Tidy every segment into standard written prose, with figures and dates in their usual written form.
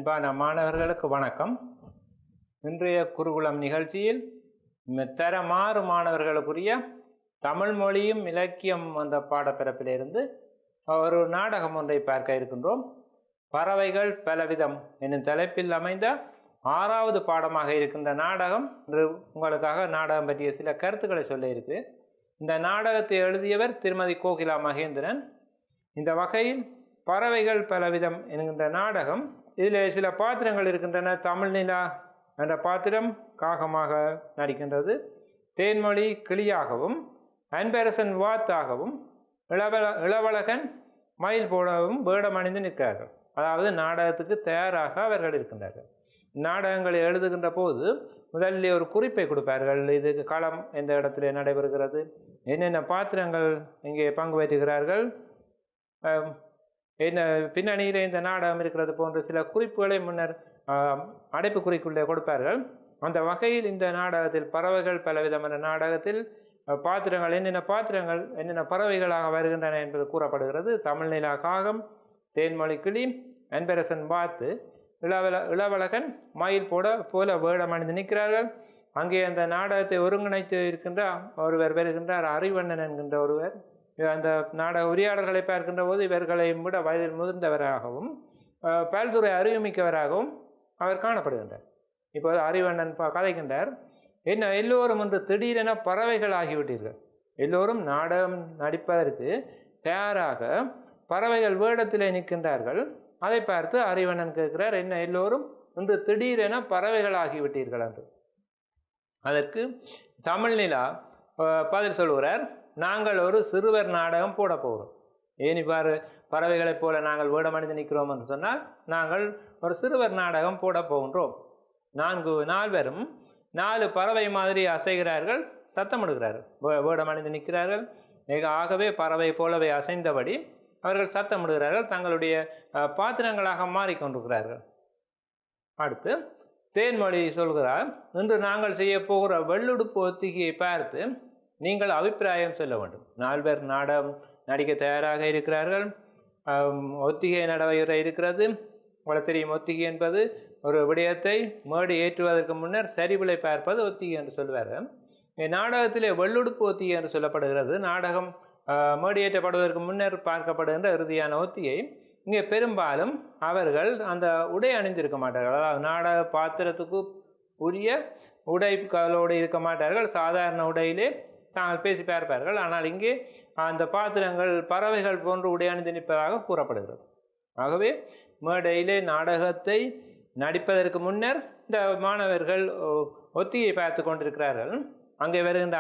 அன்பான மாணவர்களுக்கு வணக்கம். இன்றைய குருகுலம் நிகழ்ச்சியில் தரமாறு மாணவர்களுக்குரிய தமிழ் மொழியும் இலக்கியம் என்ற பாடப்பிறப்பிலிருந்து ஒரு நாடகம் ஒன்றை பார்க்க இருக்கின்றோம். பறவைகள் பலவிதம் என்னும் தலைப்பில் அமைந்த 6வது பாடமாக இருக்கின்ற நாடகம். இன்று உங்களுக்காக நாடகம் பற்றிய சில கருத்துக்களை சொல்ல இருக்கு. இந்த நாடகத்தை எழுதியவர் திருமதி கோகிலா மகேந்திரன். இந்த வகையில் பறவைகள் பலவிதம் என்கின்ற நாடகம், இதில் சில பாத்திரங்கள் இருக்கின்றன. தமிழ் நிலா என்ற பாத்திரம் காகமாக நடிக்கின்றது, தேன்மொழி கிளியாகவும், அன்பரசன் வாத்தாகவும், இளவழகன் மயில் போலவும் வேடம் அணிந்து நிற்கிறார்கள். அதாவது நாடகத்துக்கு தயாராக அவர்கள் இருக்கின்றார்கள். நாடகங்களை எழுதுகின்ற போது முதலில் ஒரு குறிப்பை கொடுப்பார்கள். இதுக்கு களம் எந்த இடத்துல நடைபெறுகிறது, என்னென்ன பாத்திரங்கள் இங்கே பங்கு பெற்றுகிறார்கள், என்ன பின்னணியில் இந்த நாடகம் இருக்கிறது போன்ற சில குறிப்புகளை முன்னர் அடைப்புக்குறிக்குள்ளே கொடுப்பார்கள். அந்த வகையில் இந்த நாடகத்தில் பறவைகள் பலவிதமான நாடகத்தில் பாத்திரங்கள் என்னென்ன பறவைகளாக வருகின்றன என்பது கூறப்படுகிறது. தமிழ் நிலா காகம், தேன்மொழி கிளி, அன்பரசன் வாத்து, இளவழகன் மயில் போல வேடம் அணிந்து நிற்கிறார்கள். அங்கே அந்த நாடகத்தை ஒருங்கிணைத்து இருக்கின்ற ஒருவர் வருகின்றார், அறிவண்ணன் என்கின்ற ஒருவர். அந்த நாடக உரையாடல்களை பார்க்கின்ற போது இவர்களை விட வயதில் முதிர்ந்தவராகவும் பல்துறை அறிவுமிக்கவராகவும் அவர் காணப்படுகின்றார். இப்போது அறிவண்ணன் கதைக்கின்றார், என்ன எல்லோரும் வந்து திடீரென பறவைகள் ஆகிவிட்டீர்கள், எல்லோரும் நாடகம் நடிப்பதற்கு தயாராக பறவைகள் வேடத்திலே நிற்கின்றார்கள். அதை பார்த்து அறிவண்ணன் கேட்கிறார், என்ன எல்லோரும் இன்று திடீரென பறவைகள் ஆகிவிட்டீர்கள் என்று. அதற்கு தமிழ் நிலா பதில் சொல்கிறார், நாங்கள் ஒரு சிறுவர் நாடகம் போட போகிறோம். ஏன் இவ்வாறு பறவைகளைப் போல நாங்கள் வேடமணிந்து நிற்கிறோம் என்று சொன்னால், நாங்கள் ஒரு சிறுவர் நாடகம் போட போகின்றோம். 4 நால்வரும் 4 பறவை மாதிரி அசைகிறார்கள், சத்தமிடுகிறார்கள், வேடமணிந்து நிற்கிறார்கள். ஆகவே பறவை போலவே அசைந்தபடி அவர்கள் சத்தமிடுகிறார்கள், தங்களுடைய பாத்திரங்களாக மாறிக்கொண்டிருக்கிறார்கள். அடுத்து தேன்மொழி சொல்கிறார், இன்று நாங்கள் செய்ய போகிற வெள்ளுடுப்பு ஒத்திகையை பார்த்து நீங்கள் அபிப்பிராயம் சொல்ல வேண்டும். 4 பேர் நாடகம் நடிக்க தயாராக இருக்கிறார்கள். ஒத்திகை நடைபெற இருக்கிறது. உங்களுக்கு தெரியும், ஒத்திகை என்பது ஒரு விடயத்தை மேடு ஏற்றுவதற்கு முன்னர் சரிவிலை பார்ப்பது ஒத்திகை என்று சொல்வார்கள். நாடகத்திலே வெள்ளுடுப்பு ஒத்திகை என்று சொல்லப்படுகிறது. நாடகம் மேடு ஏற்றப்படுவதற்கு முன்னர் பார்க்கப்படுகின்ற இறுதியான ஒத்திகை. இங்கே பெரும்பாலும் அவர்கள் அந்த உடை அணிந்திருக்க மாட்டார்கள். அதாவது நாடக பாத்திரத்துக்கு உரிய உடைகளோடு இருக்க மாட்டார்கள். சாதாரண உடையிலே தாங்கள் பேசி பார்ப்பார்கள். ஆனால் இங்கே அந்த பாத்திரங்கள் பறவைகள் போன்று உடை அணிந்து நிற்பதாக கூறப்படுகிறது. ஆகவே மேடையிலே நாடகத்தை நடிப்பதற்கு முன்னர் இந்த மாணவர்கள் ஒத்திகை பார்த்து கொண்டிருக்கிறார்கள். அங்கே வருகின்ற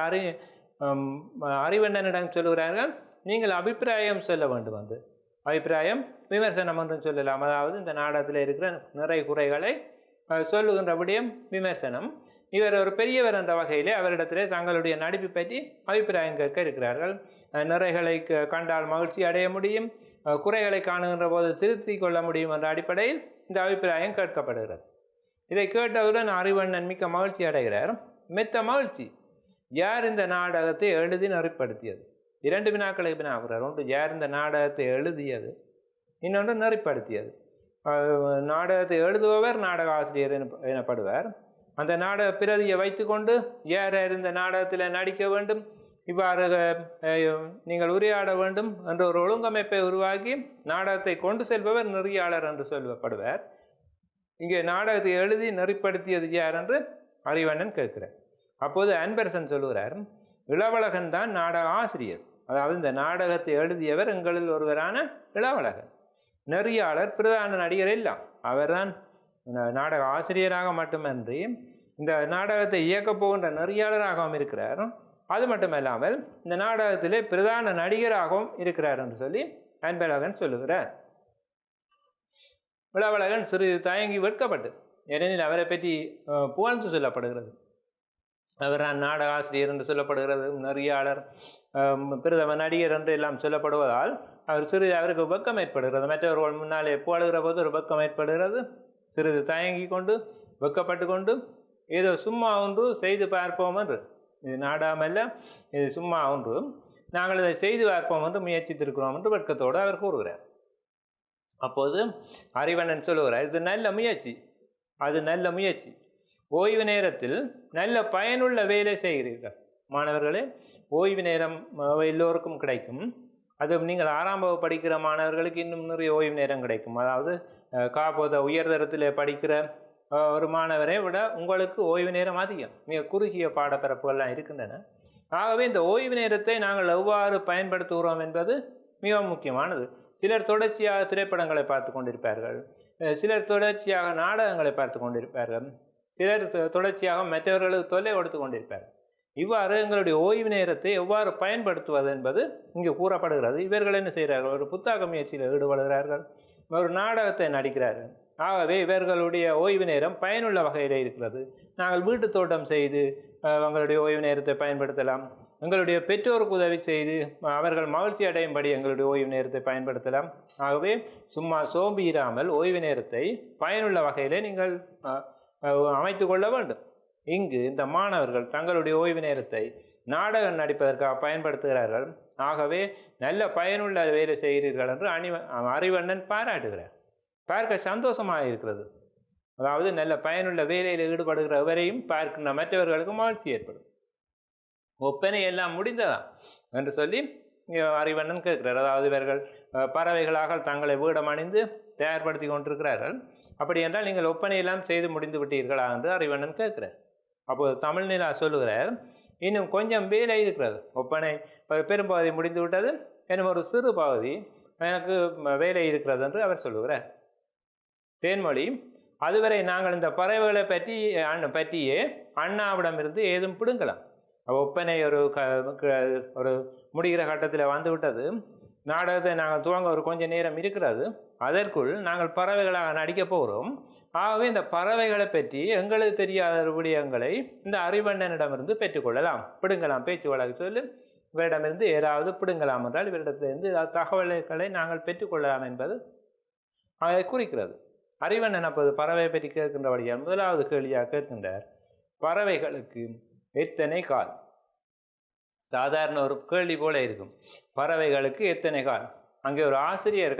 அறிவண்ணனிடம் சொல்லுகிறார்கள், நீங்கள் அபிப்பிராயம் சொல்ல வேண்டும். வந்து அபிப்பிராயம் விமர்சனம் என்றும் சொல்லலாம். அதாவது இந்த நாடகத்தில் இருக்கிற நிறை குறைகளை சொல்லுகின்ற விடயம் விமர்சனம். இவர் ஒரு பெரியவர் என்ற வகையிலே அவரிடத்திலே தங்களுடைய நடிப்பு பற்றி அபிப்பிராயம் கேட்க இருக்கிறார்கள். நிறைகளை கண்டால் மகிழ்ச்சி அடைய முடியும், குறைகளை காணுகின்ற போது திருத்தி கொள்ள முடியும் என்ற அடிப்படையில் இந்த அபிப்பிராயம் கேட்கப்படுகிறது. இதை கேட்டவுடன் அறிவண்ணன் மிக்க மகிழ்ச்சி அடைகிறார். மெத்த மகிழ்ச்சி. யார் இந்த நாடகத்தை எழுதி நெறிப்படுத்தியது? 2 வினாக்களை வினாகிறார். ஒன்று, யார் இந்த நாடகத்தை எழுதியது, இன்னொன்று நெறிப்படுத்தியது. நாடகத்தை எழுதுபவர் நாடக ஆசிரியர் எனப்படுவார். அந்த நாடக பிரதியை வைத்துக்கொண்டு யார் இந்த நாடகத்தில் நடிக்க வேண்டும், இவ்வாறு நீங்கள் உரையாட வேண்டும் என்ற ஒரு ஒழுங்கமைப்பை உருவாக்கி நாடகத்தை கொண்டு செல்பவர் நெறியாளர் என்று சொல்லப்படுவார். இங்கே நாடகத்தை எழுதி நெறிப்படுத்தியது யார் என்று அறிவண்ணன் கேட்கிறார். அப்போது அன்பரசன் சொல்லுகிறார், இளவழகன் தான் நாடக ஆசிரியர். அதாவது இந்த நாடகத்தை எழுதியவர் எங்களில் ஒருவரான இளவழகன். நெறியாளர் பிரதான நடிகர் எல்லாம் அவர்தான் நாடக ஆசிரியராக மட்டுமன்றி இந்த நாடகத்தை இயக்கப் போகின்ற நெறியாளராகவும் இருக்கிறார். அது மட்டுமல்லாமல் இந்த நாடகத்திலே பிரதான நடிகராகவும் இருக்கிறார் என்று சொல்லி அன்பழகன் சொல்லுகிறார். இளவழகன் சிறிது தயங்கி வெட்கப்பட்டு, ஏனெனில் அவரை பற்றி புகழ்ந்து சொல்லப்படுகிறது. அவர் நாடக ஆசிரியர் என்று சொல்லப்படுகிறது, நெறியாளர், பிரதம நடிகர் என்று எல்லாம் சொல்லப்படுவதால் அவருக்கு வெக்கம் ஏற்படுகிறது. மற்றவர்கள் முன்னாலே புகழுகிற போது ஒரு வெக்கம் ஏற்படுகிறது. சிறிது தயங்கி கொண்டு வெக்கப்பட்டு கொண்டு ஏதோ சும்மா ஒன்று செய்து பார்ப்போம் என்று, இது நாடகம் அல்ல, இது சும்மா ஒன்று, நாங்கள் இதை செய்து பார்ப்போம் என்று முயற்சித்திருக்கிறோம் என்று வெட்கத்தோடு அவர் கூறுகிறார். அப்போது அறிவண்ணன் சொல்லுகிறார், இது நல்ல முயற்சி, அது நல்ல முயற்சி. ஓய்வு நேரத்தில் நல்ல பயனுள்ள வேலை செய்கிறீர்கள் மாணவர்களே. ஓய்வு நேரம் எல்லோருக்கும் கிடைக்கும். அது நீங்கள் 6ஆம் வகுப்பு படிக்கிற மாணவர்களுக்கு இன்னும் நிறைய ஓய்வு நேரம் கிடைக்கும். அதாவது காப்போத உயர்தரத்தில் படிக்கிற ஒரு மாணவரை விட உங்களுக்கு ஓய்வு நேரம் அதிகம். மிக குறுகிய பாடப்பரப்புகள்லாம் இருக்கின்றன. ஆகவே இந்த ஓய்வு நேரத்தை நாங்கள் எவ்வாறு பயன்படுத்துகிறோம் என்பது மிக முக்கியமானது. சிலர் தொடர்ச்சியாக திரைப்படங்களை பார்த்து கொண்டிருப்பார்கள், சிலர் தொடர்ச்சியாக நாடகங்களை பார்த்து கொண்டிருப்பார்கள், சிலர் தொடர்ச்சியாக மற்றவர்களுக்கு தொல்லை கொடுத்து கொண்டிருப்பார்கள். இவ்வாறு எங்களுடைய ஓய்வு நேரத்தை எவ்வாறு பயன்படுத்துவது என்பது இங்கு கூறப்படுகிறது. இவர்கள் என்ன செய்கிறார்கள்? ஒரு புத்தக முயற்சியில் ஈடுபடுகிறார்கள், ஒரு நாடகத்தை நடிக்கிறார்கள். ஆகவே இவர்களுடைய ஓய்வு நேரம் பயனுள்ள வகையில் இருக்கிறது. நாங்கள் வீட்டு தோட்டம் செய்து எங்களுடைய ஓய்வு நேரத்தை பயன்படுத்தலாம். எங்களுடைய பெற்றோருக்கு உதவி செய்து அவர்கள் மகிழ்ச்சி அடையும்படி எங்களுடைய ஓய்வு நேரத்தை பயன்படுத்தலாம். ஆகவே சும்மா சோம்பியிராமல் ஓய்வு நேரத்தை பயனுள்ள வகையில் நீங்கள் அமைத்து கொள்ள வேண்டும். இங்கு இந்த மாணவர்கள் தங்களுடைய ஓய்வு நேரத்தை நாடகம் நடிப்பதற்காக பயன்படுத்துகிறார்கள். ஆகவே நல்ல பயனுள்ள வேலை செய்கிறீர்கள் என்று அறிவண்ணன் பாராட்டுகிறார். பார்க்க சந்தோஷமாக இருக்கிறது. அதாவது நல்ல பயனுள்ள வேலையில் ஈடுபடுகிறவரையும் பார்க்கின்ற மற்றவர்களுக்கு மகிழ்ச்சி ஏற்படும். ஒப்பனை எல்லாம் முடிந்ததா என்று சொல்லி அறிவண்ணன் கேட்கிறார். அதாவது இவர்கள் பறவைகளாக தங்களை வீடம் அணிந்து தயார்படுத்தி கொண்டிருக்கிறார்கள். அப்படி என்றால் நீங்கள் ஒப்பனையெல்லாம் செய்து முடிந்து விட்டீர்களா என்று அறிவண்ணன் கேட்கிறார். அப்போது தமிழ்நிலா சொல்லுகிறார், இன்னும் கொஞ்சம் வேலை இருக்கிறது. ஒப்பனை பெரும்பகுதி முடிந்து விட்டது, இன்னும் ஒரு சிறு பகுதி எனக்கு வேலை இருக்கிறது என்று அவர் சொல்லுகிறார். தேன்மொழி, அதுவரை நாங்கள் இந்த பறவைகளை பற்றியே அண்ணாவிடமிருந்து ஏதும் பிடுங்கலாம். ஒப்பனை ஒரு முடிகிற கட்டத்தில் வந்து விட்டது. நாடகத்தை நாங்கள் துவங்க ஒரு கொஞ்சம் நேரம் இருக்கிறது. அதற்குள் நாங்கள் பறவைகளாக நடிக்கப் போகிறோம். ஆகவே இந்த பறவைகளை பற்றி எங்களுக்கு தெரியாத விடயங்களை இந்த அறிவண்ணனிடமிருந்து பெற்றுக்கொள்ளலாம், பிடுங்கலாம். பேச்சு வழக்கு சொல்லி இவரிடமிருந்து ஏதாவது பிடுங்கலாம் என்றால் இவரிடத்திலிருந்து தகவல்களை நாங்கள் பெற்றுக்கொள்ளலாம் என்பது அதை குறிக்கிறது. அறிவண்ணன் அப்போது பறவையை பற்றி கேட்கின்றபடியால் முதலாவது கேள்வியாக கேட்கின்றார், பறவைகளுக்கு எத்தனை கால்? சாதாரண ஒரு கேள்வி போல இருக்கும். பறவைகளுக்கு எத்தனை கால்? அங்கே ஒரு ஆசிரியர்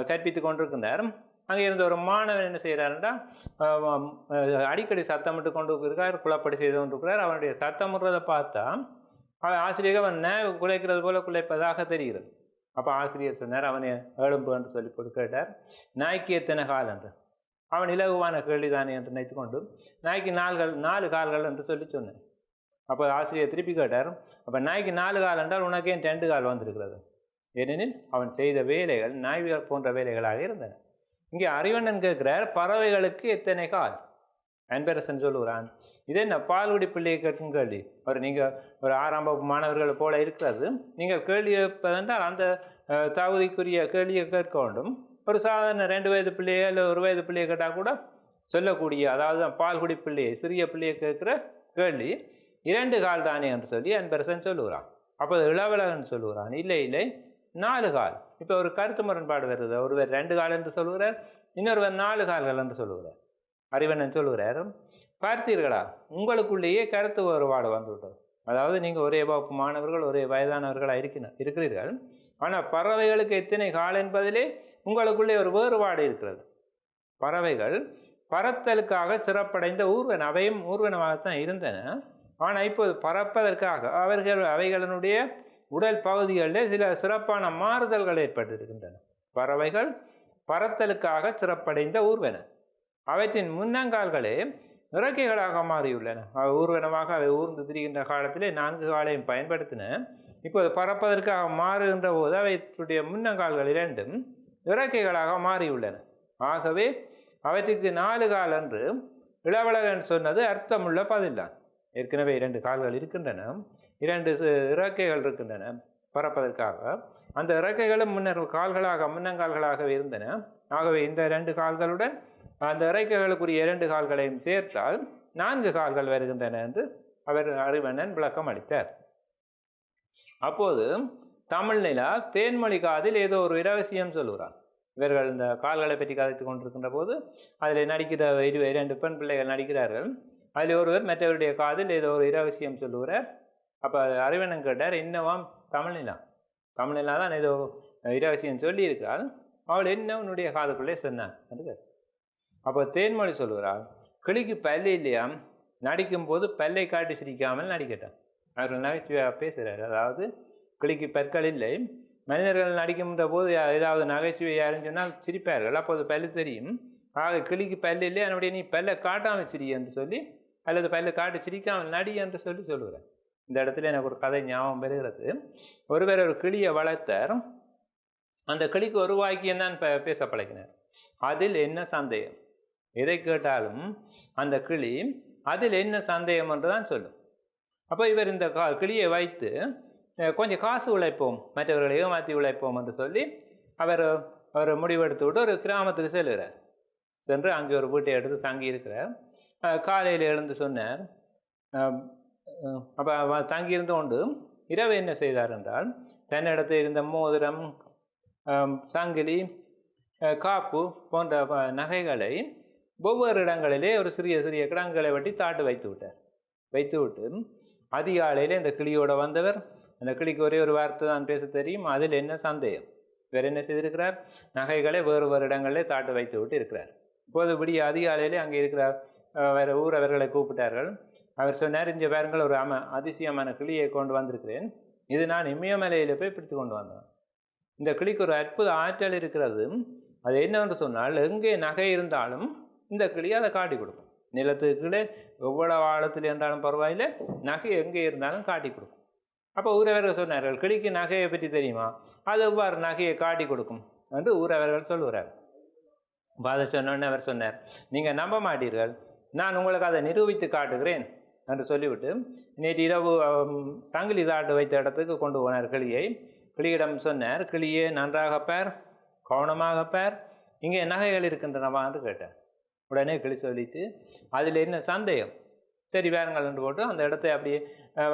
கற்பித்து கொண்டிருக்கின்றார். அங்கே இருந்த ஒரு மாணவன் என்ன செய்கிறாருன்னா அடிக்கடி சத்தமிட்டு கொண்டு இருக்கார், குழப்படி செய்து கொண்டிருக்கிறார். அவனுடைய சத்தமிடுறதை பார்த்தா ஆசிரியர் அவன் குலைக்கிறது போல குலைப்பதாக தெரிகிறது. அப்போ ஆசிரியர் சொன்னார், அவனை எழும்பு என்று சொல்லி போட்டு கேட்டார், நாய்க்கு எத்தனை கால் என்று. அவன் இலகுவான கேள்விதானே என்று நினைத்து கொண்டு நாய்க்கு 4 கால்கள் என்று சொல்லி சொன்னேன். அப்போ ஆசிரியர் திருப்பி கேட்டார், அப்போ நாய்க்கு 4 கால் என்றால் உனக்கே 2 கால் வந்திருக்கிறது. ஏனெனில் அவன் செய்த வேலைகள் நாய் போன்ற வேலைகளாக இருந்தன. இங்கே அறிவண்ணன் கேட்கிறார், பறவைகளுக்கு எத்தனை கால்? அன்பரசன் சொல்லுகிறான், இதே என்ன பால்குடி பிள்ளையை கேட்கும் கேள்வி. நீங்கள் ஒரு 6ஆம் வகுப்பு மாணவர்களை போல இருக்கிறது. நீங்கள் கேள்வி கேட்பதென்றால் அந்த தகுதிக்குரிய கேள்வியை கேட்க வேண்டும். ஒரு சாதாரண 2 வயது பிள்ளையோ இல்லை 1 வயது பிள்ளையை கேட்டால் கூட சொல்லக்கூடிய, அதாவது பால்குடி பிள்ளையை சிறிய பிள்ளையை கேட்குற கேள்வி 2 கால் தானே என்று சொல்லி அன்பரசன் சொல்லுகிறான். அப்போ இளவழகன் சொல்லுகிறான், இல்லை 4 கால். இப்போ ஒரு கருத்து முரண்பாடு வருது. ஒருவர் 2 கால் என்று சொல்லுகிறார், இன்னொருவர் 4 கால்கள் என்று சொல்லுகிறார். அறிவண்ணன் சொல்லுகிறார், பார்த்தீர்களா, உங்களுக்குள்ளேயே கருத்து வேறுபாடு வந்துவிட்டது. அதாவது நீங்கள் ஒரே வகுப்பு மாணவர்கள், ஒரே வயதானவர்களாக இருக்கிறீர்கள். ஆனால் பறவைகளுக்கு எத்தனை கால் என்பதிலே உங்களுக்குள்ளே ஒரு வேறுபாடு இருக்கிறது. பறவைகள் பறத்தலுக்காக சிறப்படைந்த ஊர்வன, அவையும் ஊர்வனமாகத்தான் இருந்தன. ஆனால் இப்போது பறப்பதற்காக அவைகளினுடைய உடல் பகுதிகளில் சில சிறப்பான மாறுதல்கள் ஏற்பட்டிருக்கின்றன. பறவைகள் பறத்தலுக்காக சிறப்படைந்த ஊர்வன. அவற்றின் முன்னங்கால்களே இறக்கைகளாக மாறியுள்ளன. ஊர்வனமாக அவை ஊர்ந்து திரிகின்ற காலத்திலே 4 காலையும் பயன்படுத்தின. இப்போது பறப்பதற்காக மாறுகின்ற போது அவற்றுடைய முன்னங்கால்கள் 2 இறக்கைகளாக மாறியுள்ளன. ஆகவே அவற்றுக்கு 4 கால் என்று இளவழகன் சொன்னது அர்த்தமுள்ள பதில்தான். ஏற்கனவே 2 கால்கள் இருக்கின்றன, 2 இறக்கைகள் இருக்கின்றன பறப்பதற்காக. அந்த இறக்கைகளும் முன்னங்கால்களாகவே இருந்தன. ஆகவே இந்த 2 கால்களுடன் அந்த இறக்கைகளுக்குரிய 2 கால்களையும் சேர்த்தால் 4 கால்கள் வருகின்றன என்று அவர் அறிவண்ணன் விளக்கம் அளித்தார். அப்போது தமிழ்நிலா தேன்மொழி காதில் ஏதோ ஒரு இரகசியம் சொல்லுகிறான். இவர்கள் இந்த கால்களை பற்றி கதைத்து கொண்டிருக்கின்ற போது அதில் நடிக்கிற 2 பெண் பிள்ளைகள் நடிக்கிறார்கள். அதில் ஒருவர் மற்றவருடைய காதில் ஏதோ ஒரு இரகசியம் சொல்லுகிறார். அப்போ அறிவண்ணன் கேட்டார், என்னவாம் தமிழ்நிலா தான் ஏதோ இரகசியம் சொல்லியிருக்கிறாள், அவள் என்ன உன்னுடைய காதுக்குள்ளே சொன்னான் என்று கேட்டார். அப்போ தேன்மொழி சொல்லுகிறாள், கிளிக்கு பல்லு இல்லையா, நடிக்கும் போது பல்லை காட்டி சிரிக்காமல் நடிக்கட்டான். அவர்கள் நகைச்சுவையாக பேசுகிறார். அதாவது கிளிக்கு பற்கள் இல்லை, மனிதர்கள் நடிக்கின்ற போது ஏதாவது நகைச்சுவை யாருன்னு சொன்னால் சிரிப்பார்கள், அப்போது பல்லு தெரியும். ஆக கிளிக்கு பல்லு இல்லை, அதனுடைய நீ பல்லை காட்டாமல் சிரி என்று சொல்லி, அல்லது பல்லை காட்டி சிரிக்காமல் நடி என்று சொல்லி சொல்லுகிறேன். இந்த இடத்துல எனக்கு ஒரு கதை ஞாபகம் பெறுகிறது. ஒருவர் ஒரு கிளியை வளர்த்தார். அந்த கிளிக்கு ஒரு வாக்கியம் தான் பேச பழகினார். அதில் என்ன சந்தேகம், எதை கேட்டாலும் அந்த கிளி அதில் என்ன சந்தேகம் என்று தான் சொல்லும். அப்போ இவர் இந்த கிளியை வைத்து கொஞ்சம் காசு உழைப்போம், மற்றவர்களை ஏமாற்றி உழைப்போம் என்று சொல்லி அவர் முடிவெடுத்து விட்டு ஒரு கிராமத்துக்கு செல்கிறார். சென்று அங்கே ஒரு வீட்டை எடுத்து தங்கி இருக்கிறார். காலையில் எழுந்து சொன்னார். அப்போ தங்கியிருந்து கொண்டு இரவு என்ன செய்தார் என்றால், தன்னிடத்தில் இருந்த மோதிரம், சங்கிலி, காப்பு போன்ற நகைகளை ஒவ்வொரு இடங்களிலே ஒரு சிறிய சிறிய கிடங்குகளை வெட்டி தாட்டு வைத்து விட்டார். வைத்து விட்டு அதிகாலையில் இந்த கிளியோடு வந்தவர், அந்த கிளிக்கு ஒரே ஒரு வார்த்தை தான் பேச தெரியும், அதில் என்ன சந்தேகம். வேறு என்ன செய்திருக்கிறார், நகைகளை வேறு வேறு இடங்களிலே தாட்டு வைத்து விட்டு இருக்கிறார். இப்போது விடிய அதிகாலையிலே அங்கே இருக்கிற வேறு ஊரவர்களை கூப்பிட்டார்கள். அவர் சொன்னார், இங்கே பாருங்கள், ஒரு அதிசயமான கிளியை கொண்டு வந்திருக்கிறேன், இது நான் இமயமலையில் போய் பிடித்து கொண்டு வந்தேன். இந்த கிளிக்கு ஒரு அற்புத ஆற்றல் இருக்கிறது. அது என்னவென்று சொன்னால், எங்கே நகை இருந்தாலும் இந்த கிளி அதை காட்டி கொடுக்கும். நிலத்துக்குள்ளே எவ்வளவு ஆழத்தில் என்றாலும் பரவாயில்லை, நகை எங்கே இருந்தாலும் காட்டி கொடுக்கும். அப்போ ஊரவர்கள் சொன்னார்கள், கிளிக்கு நகையை பற்றி தெரியுமா, அது எவ்வாறு நகையை காட்டி கொடுக்கும் என்று ஊரவர்கள் சொல்லுகிறார். அதை சொன்னோன்னு அவர் சொன்னார், நீங்கள் நம்ப மாட்டீர்கள், நான் உங்களுக்கு அதை நிரூபித்து காட்டுகிறேன் என்று சொல்லிவிட்டு நேற்று இரவு சங்கிலி தாட்டு வைத்த இடத்துக்கு கொண்டு போனார் கிளியை. கிளியிடம் சொன்னார், கிளியே நன்றாக பார், கவனமாக பார், இங்கே நகைகள் இருக்கின்றனவா என்று கேட்டார். உடனே கிளி சொல்லிட்டு, அதில் என்ன சந்தேகம், சரி வேறுங்கள் என்று போட்டு அந்த இடத்தை அப்படியே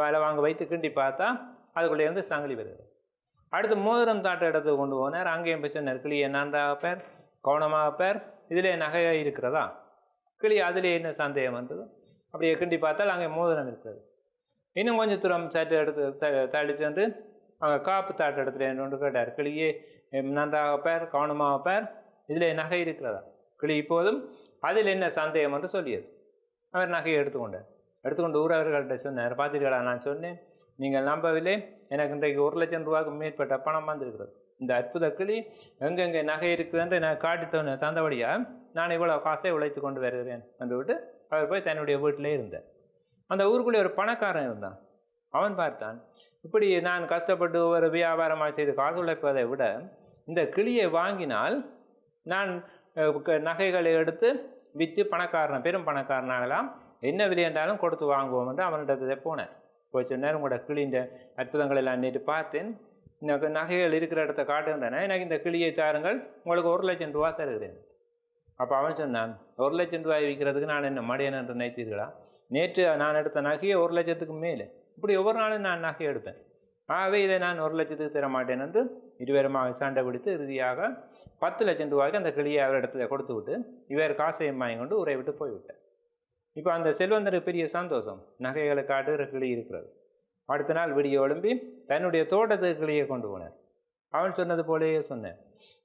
வேலை வாங்க வைத்து கிண்டி பார்த்தா அதுக்குள்ளே இருந்து சங்கிலி வருது. அடுத்து மோதிரம் தாட்ட இடத்துக்கு கொண்டு போனார். அங்கேயும் போய் சொன்னார், கிளியை நன்றாக பார், கவனமாக பார், இதிலே நகை இருக்கிறதா. கிளி அதிலே என்ன சந்தேகம் என்றது அப்படியே கிண்டி பார்த்தால் அங்கே மோதிரம் இருக்கிறது. இன்னும் கொஞ்சம் தூரம் சற்று எடுத்து தள்ளி சென்று அங்கே காப்பு தாட்டு இடத்துல என்று கேட்டார், கிளியே நன்றாக பார், கவனமாக பார், இதிலே நகை இருக்கிறதா. கிளி இப்போதும் அதில் என்ன சந்தேகம் என்று சொல்லியது. அவர் நகையை எடுத்துக்கொண்டு ஊரவர்கள்ட்ட சொன்னார், பார்த்தீர்களா, நான் சொன்னேன், நீங்கள் நம்பவில்லை, எனக்கு இன்றைக்கு 1 லட்சம் ரூபாய்க்கு மேற்பட்ட பணம் வந்திருக்கிறது. இந்த அற்புத கிளி எங்கெங்கே நகை இருக்குது என்று நான் காட்டி தந்தபடியாக நான் இவ்வளோ காசை உழைத்து கொண்டு வருகிறேன் என்று விட்டு அவர் போய் தன்னுடைய வீட்டிலே இருந்தார். அந்த ஊருக்குள்ளே ஒரு பணக்காரன் இருந்தான். அவன் பார்த்தான், இப்படி நான் கஷ்டப்பட்டு ஒரு வியாபாரமாக செய்து காசு உழைப்பதை விட இந்த கிளியை வாங்கினால் நான் நகைகளை எடுத்து விற்று பெரும் பணக்காரனாகலாம், என்ன விலை என்றாலும் கொடுத்து வாங்குவோம் என்று அவனிடத்தை போனேன். போய் சொன்னார், உங்களோட கிளியின் அற்புதங்களை எல்லாம் நேற்று பார்த்தேன், இந்த நகைகள் இருக்கிற இடத்த காட்டுகின்றன, எனக்கு இந்த கிளியை தாருங்கள், உங்களுக்கு 1 லட்சம் ரூபா தருகிறேன். அப்போ அவன் சொன்னான், 1 லட்சம் ரூபாய் விற்கிறதுக்கு நான் என்ன மடையன் என்று நினைத்தீர்களா, நேற்று நான் எடுத்த நகையை 1 லட்சத்துக்கு மேலே, இப்படி ஒவ்வொரு நாளும் நான் நகை எடுப்பேன், ஆகவே இதை நான் 1 லட்சத்துக்கு தர மாட்டேன் என்று இருவருமாக சண்டை பிடித்து இறுதியாக 10 லட்சம் ரூபாய்க்கு அந்த கிளியை அவர் இடத்துல கொடுத்து விட்டு இவர் காசையும் வாங்கி கொண்டு ஊரை விட்டு போய்விட்டார். இப்போ அந்த செல்வந்தருக்கு பெரிய சந்தோஷம், நகைகளை காட்டுகிற கிளி இருக்கிறது. அடுத்த நாள் விடிய எழும்பி தன்னுடைய தோட்டத்துக்கு கிளியை கொண்டு போனார். அவன் சொன்னது போலேயே சொன்னேன்,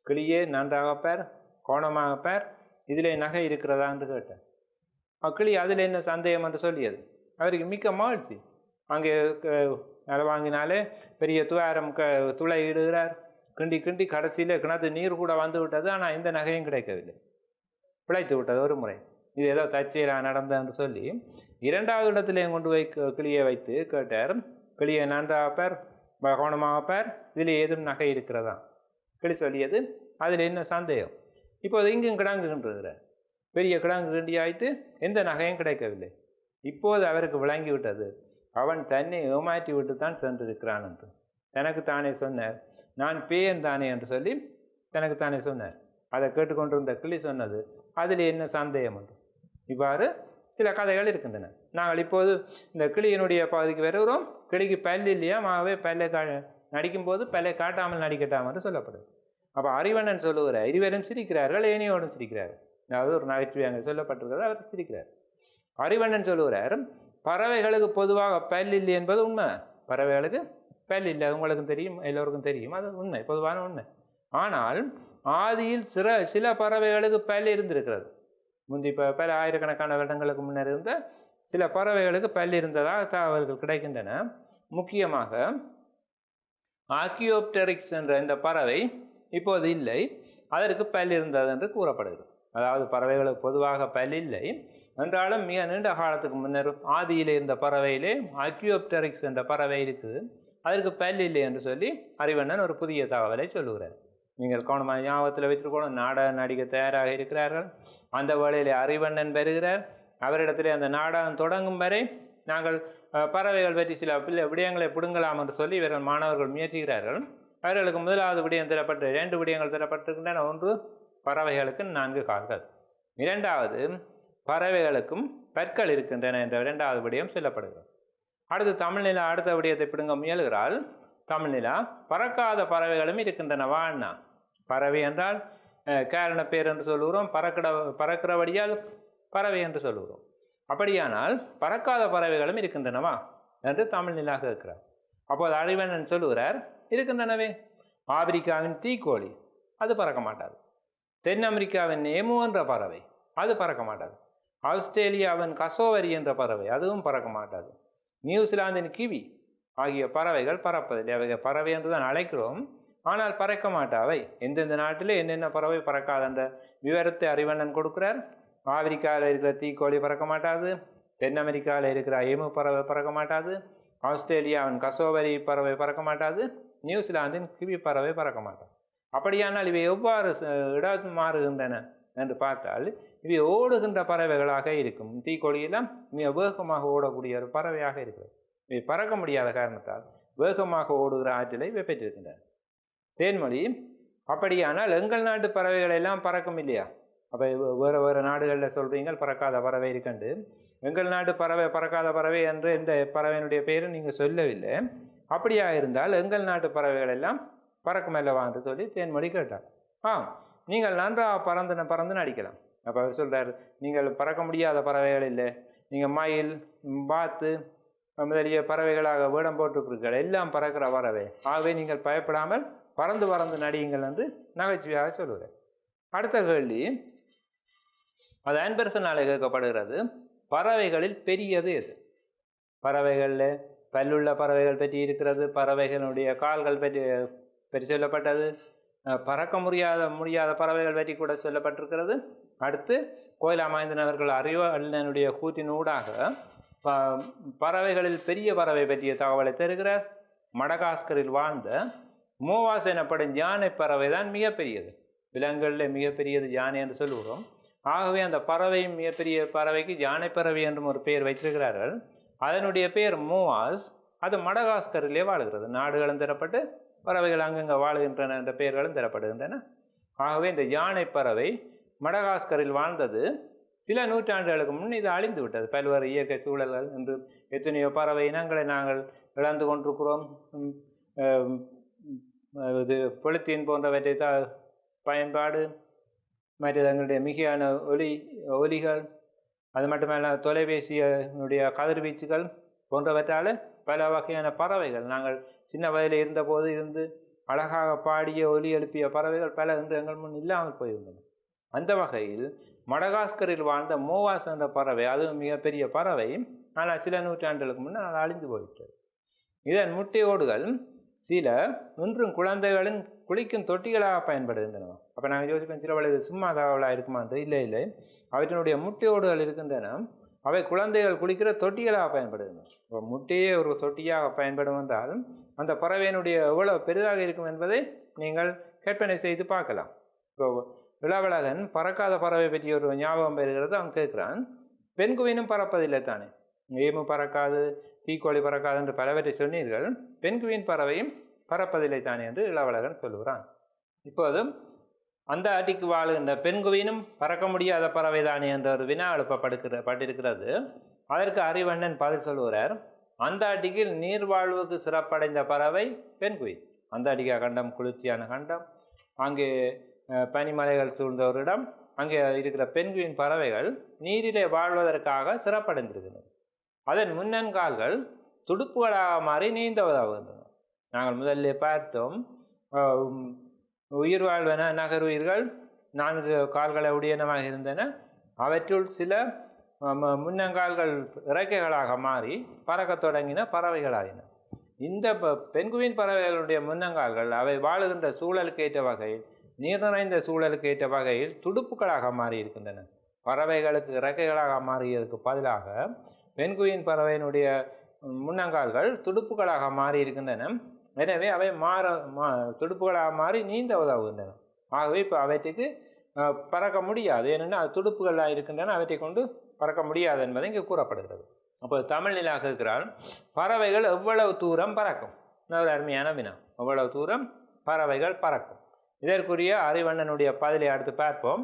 கிளியே நன்றாக பார், கோணமாக பார், இதிலே நகை இருக்கிறதா என்று கேட்டார். கிளி அதில் என்ன சந்தேகம் என்று சொல்லியது. அவருக்கு மிக்க மகிழ்ச்சி. அங்கே நில வாங்கினாலே பெரிய துவாரம் துளை இடுகிறார், கிண்டி கிண்டி கடைசியில் கிணத்து நீர் கூட வந்து விட்டது, ஆனால் இந்த நகையும் கிடைக்கவில்லை, பிழைத்து விட்டது ஒரு முறை. இது ஏதோ தற்செயலாக நடந்ததுன்னு சொல்லி 2வது இடத்துலையும் கொண்டு போய் கிளியை வைத்து கேட்டார், கிளியை நன்றாக பார், கவனமாக பார், இதில் ஏதும் நகை இருக்கிறதா. கிளி சொல்லியது, அதில் என்ன சந்தேகம். இப்போது இங்கும் கிடங்குகின்றார், பெரிய கிடங்கு கிண்டி ஆயிட்டு எந்த நகையும் கிடைக்கவில்லை. இப்போது அவருக்கு விளங்கிவிட்டது, அவன் தன்னை ஏமாற்றி விட்டு தான் சென்றிருக்கிறான் என்று. தனக்கு தானே சொன்னார், நான் பேயன் தானே என்று சொல்லி தனக்கு தானே சொன்னார். அதை கேட்டுக்கொண்டிருந்த கிளி சொன்னது, அதில் என்ன சந்தேகம் என்று. இவ்வாறு சில கதைகள் இருக்கின்றன. நாங்கள் இப்போது இந்த கிளியினுடைய பகுதிக்கு வருகிறோம். கிளிக்கு பல் இல்லையா, ஆகவே பல்லை நடிக்கும்போது பல்லை காட்டாமல் நடிக்கட்டாமல் என்று சொல்லப்படுது. அப்போ அறிவண்ணன் சொல்லுகிற, இருவரும் சிரிக்கிறார்கள், ஏனையோடும் சிரிக்கிறார்கள். அதாவது ஒரு நகைச்சுவை அங்கே சொல்லப்பட்டிருக்கிறது, அவர் சிரிக்கிறார். அறிவண்ணன் சொல்லுகிறார், பறவைகளுக்கு பொதுவாக பல் இல்லை என்பது உண்மை. பறவைகளுக்கு பல் இல்லை, உங்களுக்கும் தெரியும், எல்லோருக்கும் தெரியும், அது உண்மை, பொதுவான உண்மை. ஆனால் ஆதியில் சில பறவைகளுக்கு பல் இருந்திருக்கிறது. முந்தி பல ஆயிரக்கணக்கான வருடங்களுக்கு முன்னர் இருந்த சில பறவைகளுக்கு பல் இருந்ததாக தகவல்கள் கிடைக்கின்றன. முக்கியமாக ஆர்கியோப்டெரிக்ஸ் என்ற இந்த பறவை இப்போது இல்லை, அதற்கு பல் இருந்தது என்று கூறப்படுகிறது. அதாவது பறவைகளுக்கு பொதுவாக பல் இல்லை என்றாலும் மிக நீண்ட காலத்துக்கு முன்னர் ஆதியிலே இருந்த பறவையிலே ஆர்கியோப்டெரிக்ஸ் என்ற பறவை இருக்குது, அதற்கு பல் இல்லை என்று சொல்லி அறிவண்ணன் ஒரு புதிய தகவலை சொல்லுகிறார். நீங்கள் கவனமாக ஞாபகத்தில் வைத்திருக்கணும். நாடக நடிக்க தயாராக இருக்கிறார்கள். அந்த வேளையில் அறிவண்ணன் வருகிறார். அவரிடத்திலே அந்த நாடகம் தொடங்கும் வரை நாங்கள் பறவைகள் பற்றி சில விடயங்களை பிடுங்கலாம் என்று சொல்லி இவர்கள் மாணவர்கள் முயற்சிக்கிறார்கள். அவர்களுக்கு முதலாவது விடயம் தரப்பட்டு 2 விடயங்கள் தரப்பட்டிருக்கின்றன. ஒன்று, பறவைகளுக்கு 4 கால்கள். இரண்டாவது, பறவைகளுக்கும் பற்கள் இருக்கின்றன என்ற 2வது விடயம் சொல்லப்படுகிறது. அடுத்து தமிழ்நிலா அடுத்த விடயத்தை பிடுங்க முயல்கிறாள். தமிழ்நிலா பறக்காத பறவைகளும் இருக்கின்றன வாண்ணா. பறவை என்றால் காரண பேர் என்று சொல்லுகிறோம், பறக்கிறபடியால் பறவை என்று சொல்லுகிறோம். அப்படியானால் பறக்காத பறவைகளும் இருக்கின்றனவா என்று தமிழ்நிலா கேட்கிறார். அப்போது அறிவண்ணன் சொல்லுகிறார், இருக்கின்றனவே. ஆப்பிரிக்காவின் தீக்கோழி அது பறக்க மாட்டாது. தென் அமெரிக்காவின் எமு என்ற பறவை அது பறக்க மாட்டாது. ஆஸ்திரேலியாவின் கசோவரி என்ற பறவை அதுவும் பறக்க மாட்டாது. நியூசிலாந்தின் கிவி ஆகிய பறவைகள் பறப்பதில்லை. அவைகள் பறவை என்று தான் அழைக்கிறோம், ஆனால் பறக்க மாட்டாவை. எந்தெந்த நாட்டில் என்னென்ன பறவை பறக்காது என்ற விவரத்தை அறிவண்ணன் கொடுக்கிறார். ஆப்பிரிக்காவில் இருக்கிற தீக்கோழி பறக்க மாட்டாது, தென் அமெரிக்காவில் இருக்கிற எமு பறவை பறக்க மாட்டாது, ஆஸ்திரேலியாவின் கசோவரி பறவை பறக்க மாட்டாது, நியூசிலாந்தின் கிவி பறவை பறக்க மாட்டாது. அப்படியானால் இவை எவ்வாறு இடம் மாறுகின்றன என்று பார்த்தால் இவை ஓடுகின்ற பறவைகளாக இருக்கும். தீக்கோழியெல்லாம் மிக வேகமாக ஓடக்கூடிய ஒரு பறவையாக இருக்கிறது. இவை பறக்க முடியாத காரணத்தால் வேகமாக ஓடுகிற ஆற்றலை இவை பெற்றிருக்கின்றன. தேன்மொழி, அப்படியானால் எங்கள் நாட்டு பறவைகள் எல்லாம் பறக்கும் இல்லையா? அப்போ வேறு வேறு நாடுகளில் சொல்கிறீங்க பறக்காத பறவை இருக்கண்டு, எங்கள் நாட்டு பறவை பறக்காத பறவை என்று எந்த பறவையினுடைய பெயரை நீங்கள் சொல்லவில்லை. அப்படியா இருந்தால் எங்கள் நாட்டு பறவைகள் எல்லாம் பறக்கும் அல்லவா என்று சொல்லி தேன்மொழி கேட்டார். நீங்கள் நன்றாக பறந்து அடிக்கலாம். அப்போ அவர் சொல்கிறார், நீங்கள் பறக்க முடியாத பறவைகள் இல்லை, நீங்கள் மயில் வாத்து முதலிய பறவைகளாக வேடம் போட்டுருக்கிறீர்கள், எல்லாம் பறக்கிற பறவை, ஆகவே நீங்கள் பயப்படாமல் பறந்து நடியுங்கள் என்று நகைச்சுவையாக சொல்லுகிறார். அடுத்த கேள்வி அது ஆன்பர்சனாலே கேட்கப்படுகிறது. பறவைகளில் பெரியது எது? பறவைகளில் பல்லுள்ள பறவைகள் பற்றி இருக்கிறது, பறவைகளுடைய கால்கள் பற்றி சொல்லப்பட்டது, பறக்க முடியாத பறவைகள் பற்றி கூட சொல்லப்பட்டிருக்கிறது. அடுத்து கோயிலா மைந்தன் அவர்கள் அறிவண்ணனுடைய கூற்றின் ஊடாக பறவைகளில் பெரிய பறவை பற்றிய தகவலை தருகிறார். மடகாஸ்கரில் வாழ்ந்த மோவாஸ் எனப்படும் யானை பறவை தான் மிகப்பெரியது. விலங்குகளில் மிகப்பெரியது யானை என்று சொல்லுகிறோம். ஆகவே அந்த பறவையும் மிகப்பெரிய பறவைக்கு யானை பறவை என்றும் ஒரு பெயர் வைத்திருக்கிறார்கள். அதனுடைய பெயர் மோவாஸ். அது மடகாஸ்கரிலே வாழ்கிறது. நாடுகளும் தரப்பட்டு பறவைகள் அங்கங்கே வாழுகின்றன என்ற பெயர்களும் தரப்படுகின்றன. ஆகவே இந்த யானை பறவை மடகாஸ்கரில் வாழ்ந்தது. சில நூற்றாண்டுகளுக்கு முன் இது அழிந்து விட்டது. பல்வேறு இயற்கை சூழல்கள் என்று எத்தனையோ பறவை இனங்களை நாங்கள் இழந்து கொண்டிருக்கிறோம். இது பொலித்தீன் போன்றவற்றை பயன்பாடு, மற்றது எங்களுடைய மிகையான ஒலிகள், அது மட்டுமல்ல தொலைபேசியினுடைய கதிர்வீச்சுகள் போன்றவற்றால் பல வகையான பறவைகள் நாங்கள் சின்ன வயதில் இருந்தபோது இருந்து அழகாக பாடிய ஒலி எழுப்பிய பறவைகள் பல இன்று எங்கள் முன் இல்லாமல் போயிருந்தன. அந்த வகையில் மடகாஸ்கரில் வாழ்ந்த மோவாஸ் என்ற பறவை அதுவும் மிகப்பெரிய பறவை, ஆனால் சில நூற்றாண்டுகளுக்கு முன்னால் அது அழிந்து போயிட்டது. இதன் முட்டையோடுகள் சில இன்றும் குழந்தைகளின் குளிக்கும் தொட்டிகளாக பயன்படுகின்றன. அப்போ நாங்கள் யோசிப்பேன், சில வழி சும்மா தகவலாக இருக்குமான்ட்டு. இல்லை, அவற்றினுடைய முட்டையோடுகள் இருக்கின்றன. அவை குழந்தைகள் குளிக்கிற தொட்டிகளாக பயன்படுகின்றன. இப்போ முட்டையே ஒரு தொட்டியாக பயன்படும் என்றாலும் அந்த பறவையினுடைய எவ்வளோ பெரிதாக இருக்கும் என்பதை நீங்கள் கற்பனை செய்து பார்க்கலாம். இப்போ இளவழகன் பறக்காத பறவை பற்றி ஒரு ஞாபகம் பெறுகிறது. அவன் கேட்குறான், பெண்குவினும் பறப்பதில்லை தானே, ஏமு பறக்காது, தீக்கோழி பறக்காது என்று பலவற்றை சொன்னீர்கள், பெண்குவின் பறவையும் பறப்பதில்லை தானே என்று இளவழகன் சொல்லுகிறான். இப்போதும் அந்த அடிக்கு வாழுகின்ற பெண்குவினும் பறக்க முடியாத பறவை தானே என்ற ஒரு வினா எழுப்பப்பட்டிருக்கிறது. அதற்கு அறிவண்ணன் பதில் சொல்லுகிறார், அந்த அடிக்கில் நீர்வாழ்வுக்கு சிறப்படைந்த பறவை பெண்குயின். அந்த அடிக்கா கண்டம் குளிர்ச்சியான கண்டம், அங்கே பனிமலைகள் சூழ்ந்த ஒரு இடம், அங்கே இருக்கிற பெண்குயின் பறவைகள் நீரிலே வாழ்வதற்காக சிறப்படைந்திருக்கின்றன. அதன் முன்னன்கால்கள் துடுப்புகளாக மாறி நீந்தவதாகின்றன. நாங்கள் முதலில் பார்த்தோம், உயிர் வாழ்வன நகருயிர்கள் 4 கால்களை உடையனமாக இருந்தன. அவற்றுள் சில முன்னங்கால்கள் இறக்கைகளாக மாறி பறக்க தொடங்கின பறவைகளாயின. இந்த பென்குயின் பறவைகளுடைய முன்னங்கால்கள் அவை வாழுகின்ற சூழலுக்கு ஏற்ற வகையில், நீர் நிறைந்த சூழலுக்கு ஏற்ற வகையில் துடுப்புகளாக மாறி இருக்கின்றன. பறவைகளுக்கு இறக்கைகளாக மாறியதற்கு பதிலாக பென்குயின் பறவையினுடைய முன்னங்கால்கள் துடுப்புகளாக மாறி இருக்கின்றன. எனவே அவை துடுப்புகளாக மாறி நீந்த உதவுகின்றன. ஆகவே இப்போ அவற்றுக்கு பறக்க முடியாது, ஏனென்றால் அது துடுப்புகளாக இருக்கின்றன, அவற்றை கொண்டு பறக்க முடியாது என்பதை இங்கே கூறப்படுகிறது. அப்போ தமிழ் நிலாக இருக்கிறால் பறவைகள் எவ்வளவு தூரம் பறக்கும்? ஒரு அருமையான வினா. எவ்வளவு தூரம் பறவைகள் பறக்கும்? இதற்குரிய அறிவண்ணனுடைய பதிலை அடுத்து பார்ப்போம்.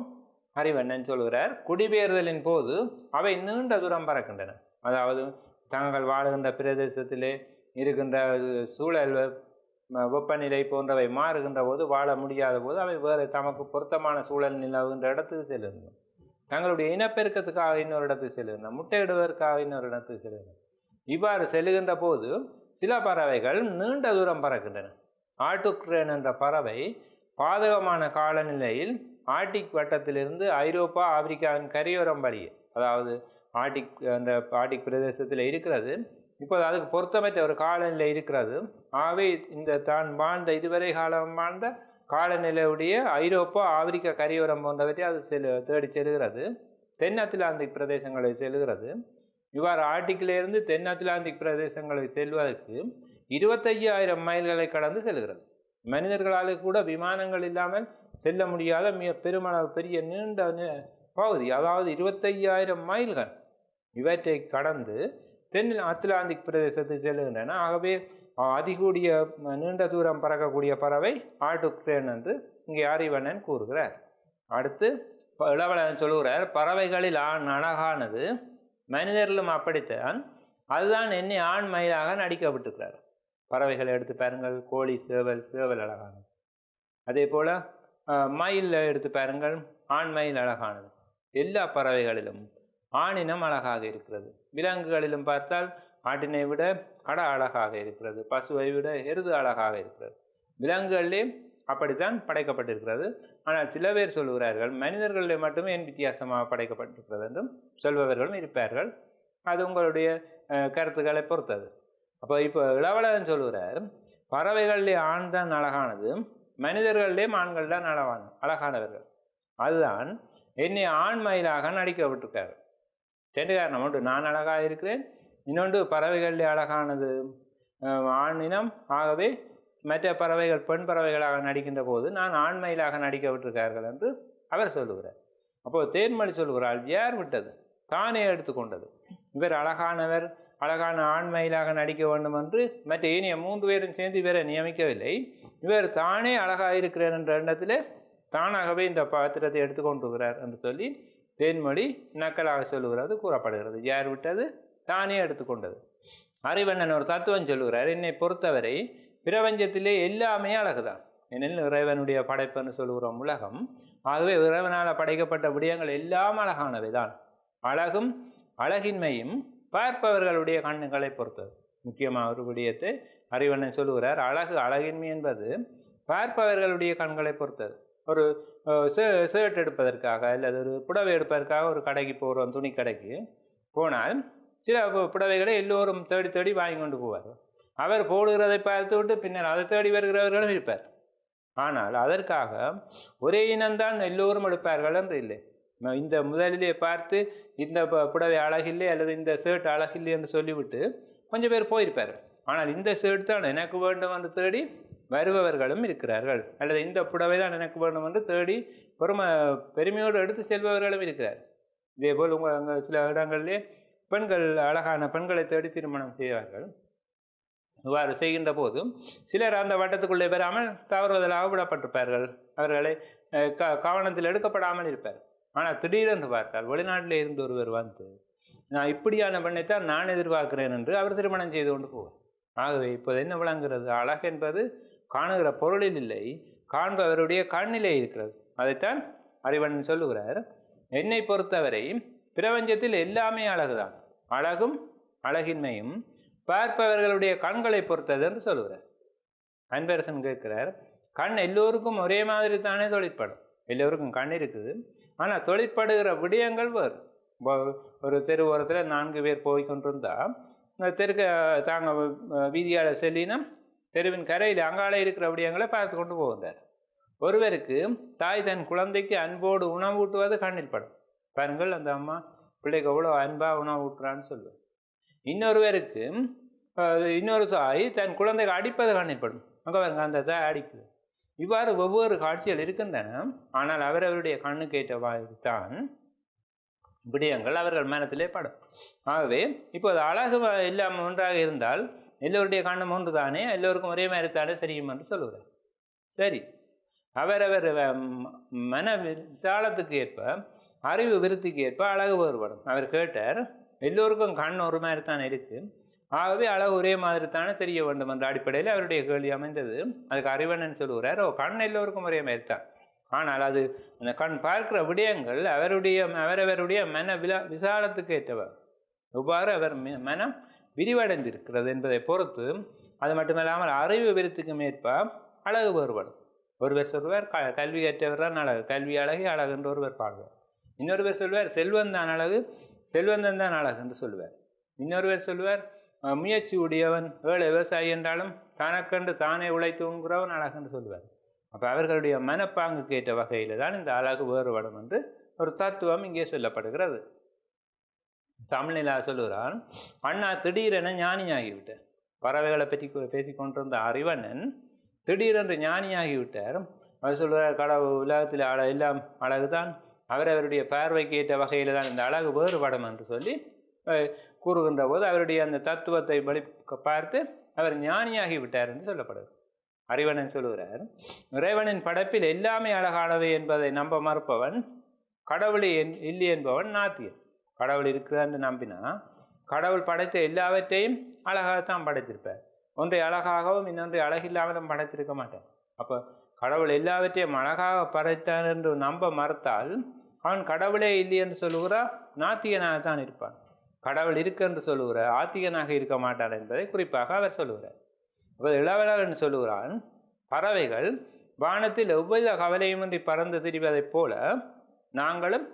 அறிவண்ணன் சொல்கிறார், குடிபெயர்தலின் போது அவை நீண்ட தூரம் பறக்கின்றன. அதாவது தாங்கள் வாழுகின்ற பிரதேசத்திலே இருக்கின்ற சூழல் வெப்பநிலை போன்றவை மாறுகின்ற போது, வாழ முடியாத போது அவை வேறு தமக்கு பொருத்தமான சூழல் நிலவுகின்ற இடத்துக்கு செல்லுகின்றன. தங்களுடைய இனப்பெருக்கத்துக்காக இன்னொரு இடத்துக்கு செல்லுகின்றன, முட்டையிடுவதற்காக இன்னொரு இடத்துக்கு செல்லுகின்றன. இவ்வாறு செல்லுகின்ற போது சில பறவைகள் நீண்ட தூரம் பறக்கின்றன. ஆட்டுக்ரேன் என்ற பறவை பாதகமான காலநிலையில் ஆர்டிக் வட்டத்திலிருந்து ஐரோப்பா ஆப்பிரிக்காவின் கரையோரம் வழியே, அதாவது ஆர்டிக் பிரதேசத்தில் இருக்கிறது. இப்போது அதுக்கு பொருத்தமற்ற ஒரு காலநிலை இருக்கிறது. ஆகவே இந்த தான் வாழ்ந்த இதுவரை காலம் வாழ்ந்த காலநிலையுடைய ஐரோப்பா ஆப்பிரிக்கா கரையோரம் போன்றவற்றை அது தேடி செல்கிறது. தென் அத்லாந்திக் பிரதேசங்களை செல்கிறது. இவ்வாறு ஆர்டிக்கிலிருந்து தென் அத்லாந்திக் பிரதேசங்களை செல்வதற்கு 25,000 மைல்களை கடந்து செல்கிறது. மனிதர்களால் கூட விமானங்கள் இல்லாமல் செல்ல முடியாத மிக பெரிய நீண்ட பகுதி, அதாவது 25,000 மைல்கள் இவற்றை கடந்து தென் அத்லாந்திக் பிரதேசத்தில் செல்லுகின்றன. ஆகவே அதிகூடிய நீண்ட தூரம் பறக்கக்கூடிய பறவை ஆட்டுக்ரேன் என்று இங்கே அறிவண்ணன் கூறுகிறார். அடுத்து இளவலன் சொல்லுகிறார், பறவைகளில் ஆண் அழகானது, மனிதர்களும் அப்படித்தான், அதுதான் என்னை ஆண் மயிலாக நடிக்கப்பட்டிருக்கிறார். பறவைகளை எடுத்து பாருங்கள், கோழி, சேவல் அழகானது. அதே போல் மயில் எடுத்து பாருங்கள், ஆண் மயில் அழகானது. எல்லா பறவைகளிலும் ஆணினம் அழகாக இருக்கிறது. விலங்குகளிலும் பார்த்தால் ஆட்டினை விட கடா அழகாக இருக்கிறது, பசுவை விட எருது அழகாக இருக்கிறது. விலங்குகளிலே அப்படித்தான் படைக்கப்பட்டிருக்கிறது. ஆனால் சில பேர் சொல்லுகிறார்கள், மனிதர்களிலே மட்டுமே ஏன் வித்தியாசமாக படைக்கப்பட்டிருக்கிறது என்றும் சொல்பவர்களும் இருப்பார்கள். அது உங்களுடைய கருத்துக்களை பொறுத்தது. அப்போ இப்போ இளவலன் சொல்லுகிறார், பறவைகளிலே ஆண் தான் அழகானது, மனிதர்களிலே ஆண்கள் தான் அழகானவர்கள். அதுதான் என்னை ஆண் மயிலாக நடிக்கப்பட்டிருக்காரு. 2 காரணம். ஒன்று, நான் அழகாக இருக்கிறேன். இன்னொன்று, பறவைகளிலே அழகானது ஆண் இனம். ஆகவே மற்ற பறவைகள் பெண் பறவைகளாக நடிக்கின்ற போது நான் ஆண் மயிலாக நடிக்கப்பட்டிருக்கார்கள் என்று அவர் சொல்லுகிறார். அப்போது தேன்மொழி சொல்கிறாள், யார் விட்டது? தானே எடுத்துக்கொண்டது. இவர் அழகானவர், அழகான ஆண் மயிலாக நடிக்க வேண்டும் என்று மற்ற ஏனைய 3 பேரும் சேர்ந்து இவரை நியமிக்கவில்லை. இவர் தானே அழகாக இருக்கிறார் என்ற எண்ணத்தில் தானாகவே இந்த பாத்திரத்தை எடுத்துக்கொண்டுகிறார் என்று சொல்லி தேன்மொழி நக்கலாக சொல்லுகிறது, கூறப்படுகிறது. யார் விட்டது? தானே எடுத்துக்கொண்டது. அறிவண்ணன் ஒரு தத்துவம் சொல்லுகிறார், என்னை பொறுத்தவரை பிரபஞ்சத்திலே எல்லாமே அழகுதான். ஏனெனில் இறைவனுடைய படைப்புன்னு சொல்லுகிறோம் உலகம். ஆகவே இறைவனால் படைக்கப்பட்ட விடயங்கள் எல்லாம் அழகானவை தான். அழகும் அழகின்மையும் பார்ப்பவர்களுடைய கண்ணுகளை பொறுத்தது. முக்கியமாக ஒரு விடயத்தை அறிவண்ணன் சொல்லுகிறார், அழகின்மை என்பது பார்ப்பவர்களுடைய கண்களை பொறுத்தது. ஒரு ஷர்ட் எடுப்பதற்காக அல்லது ஒரு புடவை எடுப்பதற்காக ஒரு கடைக்கு போகிறோம், துணி கடைக்கு போனால் சில புடவைகளை எல்லோரும் தேடி தேடி வாங்கி கொண்டு போவார். அவர் போடுகிறதை பார்த்து விட்டு பின்னர் அதை தேடி வருகிறவர்களும் இருப்பார். ஆனால் அதற்காக ஒரே இனம்தான் எல்லோரும் எடுப்பார்கள் என்று இல்லை. இந்த முதலிலே பார்த்து இந்த புடவை அழகில்லை அல்லது இந்த ஷர்ட் அழகில்லை என்று சொல்லிவிட்டு கொஞ்சம் பேர் போயிருப்பார். ஆனால் இந்த ஷர்ட் தான் எனக்கு வேண்டும் என்று தேடி வருபவர்களும் இருக்கிறார்கள். அல்லது இந்த புடவை தான் எனக்கு வேண்டும் என்று தேடி பெருமையோடு எடுத்து செல்பவர்களும் இருக்கிறார். இதேபோல் அங்கே சில இடங்களிலே பெண்கள் அழகான பெண்களை தேடி திருமணம் செய்வார்கள். இவ்வாறு செய்கின்ற போதும் சிலர் அந்த வட்டத்துக்குள்ளே பெறாமல் தவறுதலாக விடப்பட்டிருப்பார்கள். அவர்களை கவனத்தில் எடுக்கப்படாமல் இருப்பார். ஆனால் திடீரென்று பார்த்தால் வெளிநாட்டில் இருந்து ஒருவர் வந்து, நான் இப்படியான பெண்ணைத்தான் நான் எதிர்பார்க்கிறேன் என்று அவர் திருமணம் செய்து கொண்டு போவார். ஆகவே இப்போது என்ன விளங்குகிறது? அழகு என்பது காணுகிற பொருளில் இல்லை, காண்பவருடைய கண்ணிலே இருக்கிறது. அதைத்தான் அறிவண்ணன் சொல்லுகிறார், என்னை பொறுத்தவரை பிரபஞ்சத்தில் எல்லாமே அழகுதான். அழகும் அழகின்மையும் பார்ப்பவர்களுடைய கண்களை பொறுத்தது என்று சொல்லுகிறார். அன்பரசன் கேட்கிறார், கண் எல்லோருக்கும் ஒரே மாதிரி தானே தொழிற்படும். எல்லோருக்கும் கண் இருக்குது, ஆனால் தொழிற்படுகிற விடயங்கள் வேறு. ஒரு தெரு ஓரத்தில் 4 பேர் போய் கொண்டிருந்தால் தெருக்க தாங்க வீதியால் செல்லினா தெருவின் கரையில் அங்கால இருக்கிற விடயங்களை பார்த்து கொண்டு போகிறார். ஒருவருக்கு தாய் தன் குழந்தைக்கு அன்போடு உணவு ஊட்டுவது கண்ணில் படும். பாருங்கள், அந்த அம்மா பிள்ளைக்கு எவ்வளோ அன்பாக உணவு ஊட்டுறான்னு சொல்லுவேன். இன்னொருவருக்கு இன்னொரு தாய் தன் குழந்தைக்கு அடிப்பது கண்ணில் படும். அங்கே பாருங்க, அந்த தாய் அடிக்குது. இவ்வாறு ஒவ்வொரு காட்சிகள் இருக்கின்றன. ஆனால் அவரவருடைய கண்ணுக்கேற்றவாய்தான் விடயங்கள் அவர்கள் மனத்திலே படும். ஆகவே இப்போது அழகு இல்லாமல் ஒன்றாக இருந்தால் எல்லோருடைய கண்ணும் ஒன்று தானே, எல்லோருக்கும் ஒரே மாதிரி தானே தெரியும் என்று சொல்லுகிறார். சரி, அவரவர் மன விசாலத்துக்கு ஏற்ப, அறிவு விருத்திக்கு ஏற்ப அழகு வேறுபடும். அவர் கேட்டார், எல்லோருக்கும் கண் ஒரு மாதிரி தானே இருக்குது, ஆகவே அழகு ஒரே மாதிரி தானே தெரிய வேண்டும் என்ற அடிப்படையில் அவருடைய கேள்வி அமைந்தது. அதுக்கு அறிவண்ணன் சொல்லுகிறார், கண் எல்லோருக்கும் ஒரே மாதிரி தான், ஆனால் அது அந்த கண் பார்க்கிற விடயங்கள் அவரவருடைய மன விசாலத்துக்கு ஏற்றவர், எவ்வாறு அவர் மனம் விரிவடைந்திருக்கிறது என்பதை பொறுத்து. அது மட்டுமில்லாமல் அறிவு விருத்திக்கு மேற்ப அழகு வேறுபடும். ஒருவர் சொல்வார் கல்வி கற்றவர் தான் அழகு, கல்வி அழகு அழகு என்று ஒருவர் பாடுவார். இன்னொருவர் சொல்வார் செல்வந்தான் அழகு, செல்வந்தன் தான் அழகு என்று சொல்வார். இன்னொருவர் சொல்வார் முயற்சி உடையவன் ஏழை விவசாயி என்றாலும் தனக்கென்று தானே உழைத்து உண்கிறவன் அழகு என்று சொல்வார். அப்போ அவர்களுடைய மனப்பாங்குக்கு ஏற்ற வகையில் தான் இந்த அழகு வேறுபடும் என்று ஒரு தத்துவம் இங்கே சொல்லப்படுகிறது. தமிழில் சொல்லுகிறான், அண்ணா திடீரென ஞானியாகிவிட்டார். பறவைகளை பற்றி பேசிக்கொண்டிருந்த அறிவண்ணன் திடீரென்று ஞானியாகிவிட்டார். அவர் சொல்கிறார், கடவுள் உலகத்தில் எல்லாம் அழகுதான், அவரவருடைய பார்வைக்கு ஏற்ற வகையில் தான் இந்த அழகு வேறுபடும் என்று சொல்லி கூறுகின்ற போது அவருடைய அந்த தத்துவத்தை வழி பார்த்து அவர் ஞானியாகி விட்டார் என்று சொல்லப்படுது. அறிவண்ணன் சொல்லுகிறார், இறைவனின் படைப்பில் எல்லாமே அழகானவை என்பதை நம்ப மறுப்பவன் கடவுளை இல்லை என்பவன் நாத்தியன். கடவுள் இருக்கிறான்னு நம்பினா கடவுள் படைத்த எல்லாவற்றையும் அழகாகத்தான் படைத்திருப்பார். ஒன்றை அழகாகவும் இன்னொன்றை அழகில்லாமலும் படைத்திருக்க மாட்டான். அப்போ கடவுள் எல்லாவற்றையும் அழகாக படைத்தான் என்று நம்ப மறுத்தால் அவன் கடவுளே இல்லை என்று சொல்லுகிறான், நாத்திகனாகத்தான் இருப்பான். கடவுள் இருக்கு என்று சொல்லுகிற ஆத்திகனாக இருக்க மாட்டான் என்பதை குறிப்பாக அவர் சொல்லுகிறார். அப்போ இளவலகன் சொல்லுகிறான், பறவைகள் வானத்தில் எவ்வித கவலையுமின்றி பறந்து திரிவதைப் போல நாங்களும்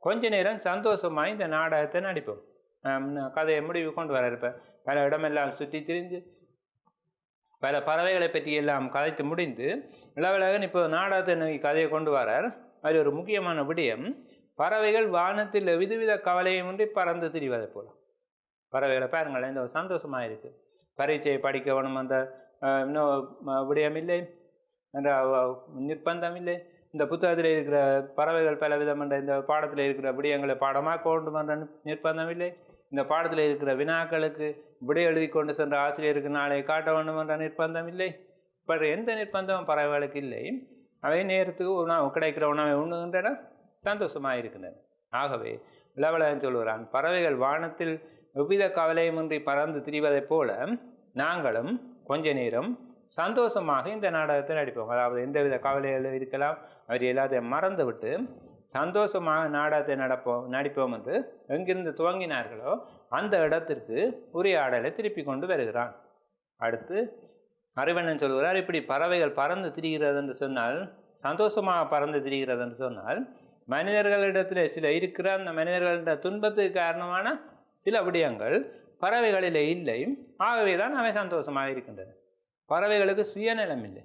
கொஞ்ச நேரம் சந்தோஷமாக இந்த நாடகத்தை நடிப்போம். கதையை முடிவு கொண்டு வர இருப்பேன். பல இடமெல்லாம் சுற்றி திரிந்து பல பறவைகளை பற்றி எல்லாம் கதைத்து முடிந்து இளவலகன் இப்போ நாடகத்தை நோக்கி கதையை கொண்டு வரார். அது ஒரு முக்கியமான விடயம், பறவைகள் வானத்தில் விதவித கவலையுமின்றி பறந்து திரிவதை போல. பறவைகளை பாருங்களேன், இந்த சந்தோஷமாக இருக்குது. பரீட்சையை படிக்க வேணும் என்ற இன்னும் விடயம் இல்லை, என்ற நிர்பந்தம் இல்லை. இந்த புத்தகத்தில் இருக்கிற பறவைகள் பல விதம் என்ற இந்த பாடத்தில் இருக்கிற விடயங்களை பாடமாக கொண்டு வந்த நிர்பந்தம் இல்லை. இந்த பாடத்தில் இருக்கிற வினாக்களுக்கு விடை எழுதி கொண்டு சென்ற ஆசிரியருக்கு நாளை காட்ட வேண்டும் என்ற நிர்பந்தம் இல்லை. இப்போ எந்த நிர்பந்தமும் பறவைகளுக்கு இல்லை. அவை நேரத்துக்கு உணவு கிடைக்கிற உணவை உண்ணுகின்றன, சந்தோஷமாக இருக்கின்றன. ஆகவே இளவலகன் சொல்கிறான், பறவைகள் வானத்தில் எவ்வித கவலையுமின்றி பறந்து திரிவதைப் போல நாங்களும் கொஞ்ச நேரம் சந்தோஷமாக இந்த நாடகத்தை நடிப்போம். அதாவது எந்தவித கவலைகளும் இருக்கலாம், அவர் எல்லாத்தையும் மறந்து விட்டு சந்தோஷமாக நாடகத்தை நடிப்போம் என்று எங்கிருந்து துவங்கினார்களோ அந்த இடத்திற்கு உரையாடலை திருப்பி கொண்டு வருகிறான். அடுத்து அறிவண்ணன் சொல்கிறார், இப்படி பறவைகள் பறந்து திரிகிறது என்று சொன்னால், சந்தோஷமாக பறந்து திரிகிறது என்று சொன்னால், மனிதர்களிடத்தில் சில இருக்கிற அந்த மனிதர்களிட துன்பத்துக்கு காரணமான சில விடயங்கள் பறவைகளில் இல்லை. ஆகவே தான் அவை சந்தோஷமாக இருக்கின்றன. பறவைகளுக்கு சுயநலம் இல்லை.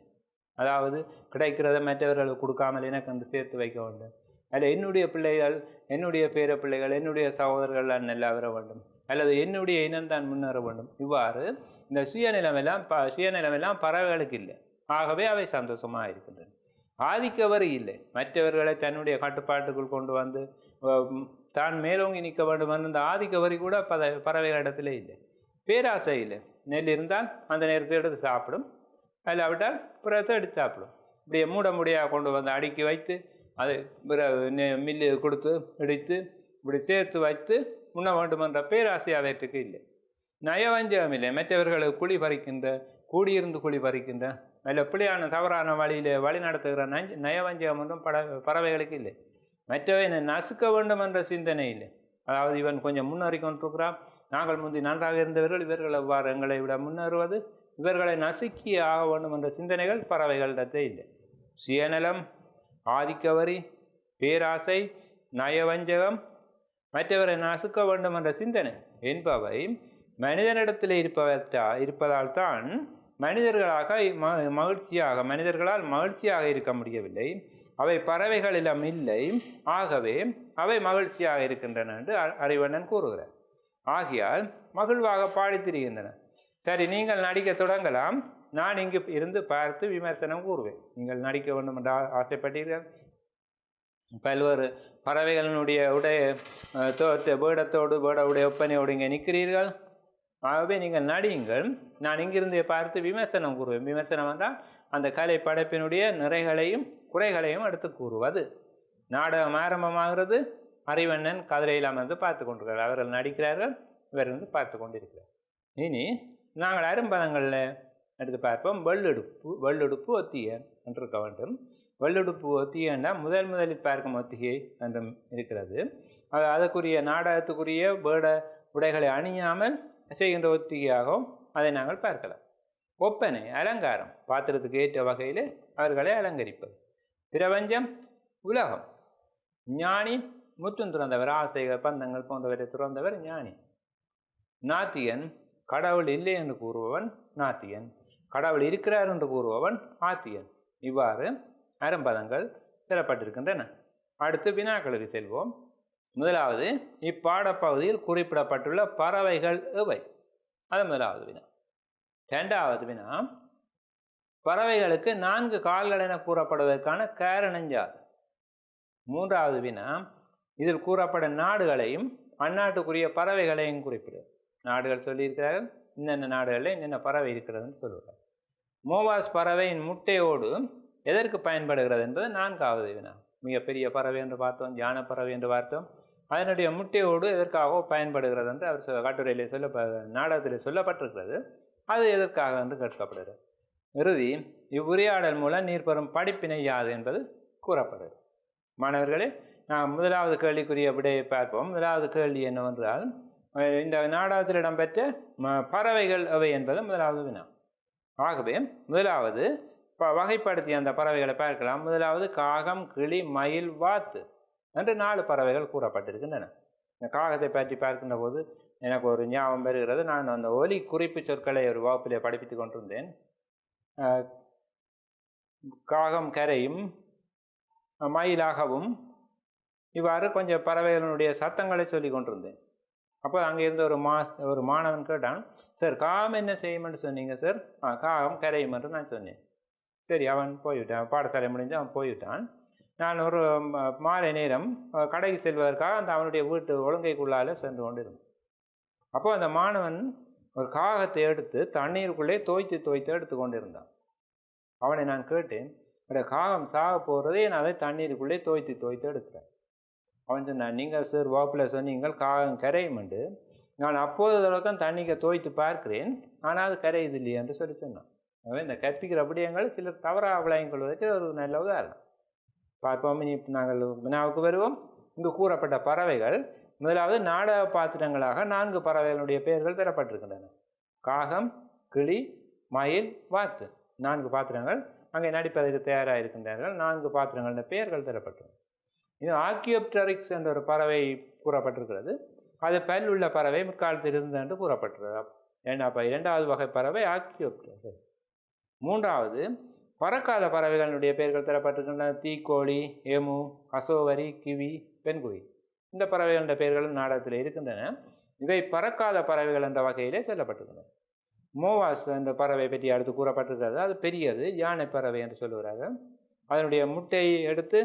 அதாவது கிடைக்கிறத மற்றவர்களுக்கு கொடுக்காமல் எனக்கு என்று சேர்த்து வைக்க வேண்டும், அல்ல என்னுடைய பிள்ளைகள், என்னுடைய பேர பிள்ளைகள், என்னுடைய சகோதரர்கள் நல்லா வர வேண்டும், அல்லது என்னுடைய இனம்தான் முன்னேற வேண்டும். இவ்வாறு இந்த சுயநலமெல்லாம் பறவைகளுக்கு இல்லை. ஆகவே அவை சந்தோஷமாக இருக்கின்றன. ஆதிக்கவரி இல்லை. மற்றவர்களை தன்னுடைய கட்டுப்பாட்டுக்குள் கொண்டு வந்து தான் மேலோங்கி நிற்க வேண்டும் என்ற இந்த ஆதிக்கவரி கூட பறவைகளிடத்திலே இல்லை. பேராசை இல்லை. நெல் இருந்தால் அந்த நேரத்தை எடுத்து சாப்பிடும், இல்லாவிட்டால் பிறத்தை எடுத்து சாப்பிடும். இப்படியே மூடியாக கொண்டு வந்து அடுக்கி வைத்து அதை மில்லு கொடுத்து இடித்து இப்படி சேர்த்து வைத்து உண்ண வேண்டும் என்ற பேராசை அவற்றுக்கு இல்லை. நயவஞ்சகம் இல்லை. மற்றவர்களுக்கு குழி பறிக்கின்ற, கூடியிருந்து குழி பறிக்கின்ற, அல்ல பிள்ளையான தவறான வழியில் வழி நடத்துகிற நயவஞ்சகம் ஒன்றும் பறவைகளுக்கு இல்லை. மற்றவை நசுக்க வேண்டும் என்ற சிந்தனை இல்லை. அதாவது இவன் கொஞ்சம் முன்னேறி கொண்டிருக்கிறான், நாங்கள் முந்தி நன்றாக இருந்தவர்கள், இவர்கள் எவ்வாறு எங்களை விட முன்னேறுவது, இவர்களை நசுக்கி ஆக வேண்டும் என்ற சிந்தனைகள் பறவைகளிடத்தே இல்லை. சுயநலம், ஆதிக்கவரி, பேராசை, நயவஞ்சகம், மற்றவரை நசுக்க வேண்டும் என்ற சிந்தனை என்பவை மனிதனிடத்தில் இருப்பதால் தான் மனிதர்களால் மகிழ்ச்சியாக இருக்க முடியவில்லை. அவை பறவைகளிடம் இல்லை, ஆகவே அவை மகிழ்ச்சியாக இருக்கின்றன என்று அறிவண்ணன் கூறுகிறார். ஆகையால் மகிழ்வாக பாடித் திரிகின்றன. சரி, நீங்கள் நடிக்க தொடங்கலாம். நான் இங்கு இருந்து பார்த்து விமர்சனம் கூறுவேன். நீங்கள் நடிக்க வேண்டும் என்று ஆசைப்பட்டீர்கள். பல்வேறு பறவைகளினுடைய வேடத்தோடு வேடவுடைய ஒப்பனையோடு இங்கே நிற்கிறீர்கள். ஆகவே நீங்கள் நடியுங்கள். நான் இங்கிருந்து பார்த்து விமர்சனம் கூறுவேன். விமர்சனம் என்றால் அந்த கலை படைப்பினுடைய நிறைகளையும் குறைகளையும் எடுத்து கூறுவது. நாடகம் ஆரம்பமாகிறது. அறிவண்ணன் கதிரையில் அமர்ந்து பார்த்து கொண்டிருக்கிறார். அவர்கள் நடிக்கிறார்கள், இவர் வந்து பார்த்து கொண்டிருக்கிறார். இனி நாங்கள் அரும்பதங்களில் எடுத்து பார்ப்போம். வெள்ளெடுப்பு ஒத்திகை என்று இருக்க வேண்டும். வெள்ளெடுப்பு ஒத்திகைன்னா முதலில் பார்க்கும் ஒத்திகை என்றும் இருக்கிறது. அதற்குரிய நாடகத்துக்குரிய வேட உடைகளை அணியாமல் செய்கின்ற ஒத்திகையாகவும் அதை நாங்கள் பார்க்கலாம். ஒப்பனை, அலங்காரம், பாத்திரத்துக்கு ஏற்ற வகையில் அவர்களை அலங்கரிப்பது. பிரபஞ்சம், உலகம். ஞானி, முற்றும் துறந்தவர், ஆசைகள் பந்தங்கள் போன்றவரை துறந்தவர் ஞானி. நாத்தியன், கடவுள் இல்லை என்று கூறுபவன் நாத்தியன். கடவுள் இருக்கிறார் என்று கூறுபவன் ஆத்தியன். இவ்வாறு அரும்பதங்கள் தரப்பட்டிருக்கின்றன. அடுத்து வினாக்களுக்கு செல்வோம். முதலாவது, இப்பாடப்பகுதியில் குறிப்பிடப்பட்டுள்ள பறவைகள் எவை? அது முதலாவது வினா. இரண்டாவது வினா, பறவைகளுக்கு 4 கால்கள் என கூறப்படுவதற்கான காரணம் யாது? மூன்றாவது வினா, இதில் கூறப்படும் நாடுகளையும் அந்நாட்டுக்குரிய பறவைகளையும் குறிப்பிடு. நாடுகள் சொல்லியிருக்கிறார்கள், இன்னென்ன நாடுகளில் என்னென்ன பறவை இருக்கிறதுன்னு சொல்லுவார். மோவாஸ் பறவையின் முட்டையோடு எதற்கு பயன்படுகிறது என்பது 4வது வினா. மிகப்பெரிய பறவை என்று பார்த்தோம், யானை பறவை என்று பார்த்தோம். அதனுடைய முட்டையோடு எதற்காக பயன்படுகிறது என்று அவர் கட்டுரையிலே நாடகத்தில் சொல்லப்பட்டிருக்கிறது. அது எதற்காக என்று கேட்கப்படுகிறது. இறுதி, இவ்வுரையாடல் மூலம் நீர் பெறும் படிப்பினை யாது என்பது கூறப்படுகிறது. மாணவர்களே, நான் முதலாவது கேள்விக்குரிய விடையை பார்ப்போம். முதலாவது கேள்வி என்னவென்றால், இந்த நாடகத்தில் இடம்பெற்ற பறவைகள் எவை என்பது முதலாவது வினா. ஆகவே முதலாவது வகைப்படுத்திய அந்த பறவைகளை பார்க்கலாம். முதலாவது காகம், கிளி, மயில், வாத்து என்று 4 பறவைகள் கூறப்பட்டிருக்கின்றன. இந்த காகத்தை பற்றி பார்க்கின்ற போது எனக்கு ஒரு ஞாபகம் வருகிறது. நான் அந்த ஒலி குறிப்பு சொற்களை ஒரு வகுப்பிலே படிப்பித்துக் கொண்டிருந்தேன். காகம் கரையும், மயிலாகவும், இவ்வாறு கொஞ்சம் பறவைகளுடைய சத்தங்களை சொல்லி கொண்டிருந்தேன். அப்போ அங்கே இருந்த ஒரு மாணவன் கேட்டான், சார் காகம் என்ன செய்யும் என்று சொன்னீங்க சார்? காகம் கரையும் என்று நான் சொன்னேன். சரி, அவன் போய்விட்டான். பாடசாலை முடிஞ்சு அவன் போய்விட்டான். நான் ஒரு மாலை நேரம் கடைக்கு செல்வதற்காக அந்த அவனுடைய வீட்டு ஒழுங்கைக்குள்ளால் சென்று கொண்டிருந்தேன். அப்போ அந்த மாணவன் ஒரு காகத்தை எடுத்து தண்ணீருக்குள்ளே தோய்த்து எடுத்து கொண்டிருந்தான். அவனை நான் கேட்டேன், அந்த காகம் சாக போகிறதே நான் அதை தண்ணீருக்குள்ளே தோய்த்து எடுக்கிறேன். அவன் சொன்னான், நீங்கள் சார் வகுப்பில் சொன்னீங்கள் காகம் கரையும் என்று. நான் அப்போது தண்ணிக்கு தோய்த்து பார்க்கிறேன், ஆனால் அது கரையுது இல்லையே என்று சொன்னான். எனவே இந்த கற்பிக்கிற விடயங்கள் சிலர் தவறாக விளங்கிக் கொள்வதற்கு ஒரு நல்ல உதாரணம். பார்ப்போம். இனி நாங்கள் வினாவுக்கு வருவோம். இங்கு கூறப்பட்ட பறவைகள் முதலாவது நாடக பாத்திரங்களாக 4 பறவைகளுடைய பெயர்கள் தரப்பட்டிருக்கின்றன. காகம், கிளி, மயில், வாத்து 4 பாத்திரங்கள் அங்கே நடிப்பதற்கு தயாராக இருக்கின்றார்கள். 4 பாத்திரங்களின் பெயர்கள் தரப்பட்டிருக்கிறது. இன்னும் ஆர்கியோப்டெரிக்ஸ் என்ற ஒரு பறவை கூறப்பட்டிருக்கிறது. அது பல்லுள்ள பறவை முற்காலத்தில் இருந்தது என்று கூறப்பட்டிருக்கிறது. அப்போ 2வது வகை பறவை ஆர்கியோப்டெரிக்ஸ். 3வது பறக்காத பறவைகளுடைய பெயர்கள் தரப்பட்டிருக்கின்றன. தீக்கோழி, எமு, அசோவரி, கிவி, பெண்குவி. இந்த பறவைகளுடைய பெயர்களும் நாடகத்தில் இருக்கின்றன. இவை பறக்காத பறவைகள் என்ற வகையிலே சொல்லப்பட்டிருக்கின்றன. மோவாஸ் என்ற பறவை பற்றி அடுத்து கூறப்பட்டிருக்கிறது. அது பெரியது, யானை பறவை என்று சொல்லுகிறார்கள். அதனுடைய முட்டையை எடுத்து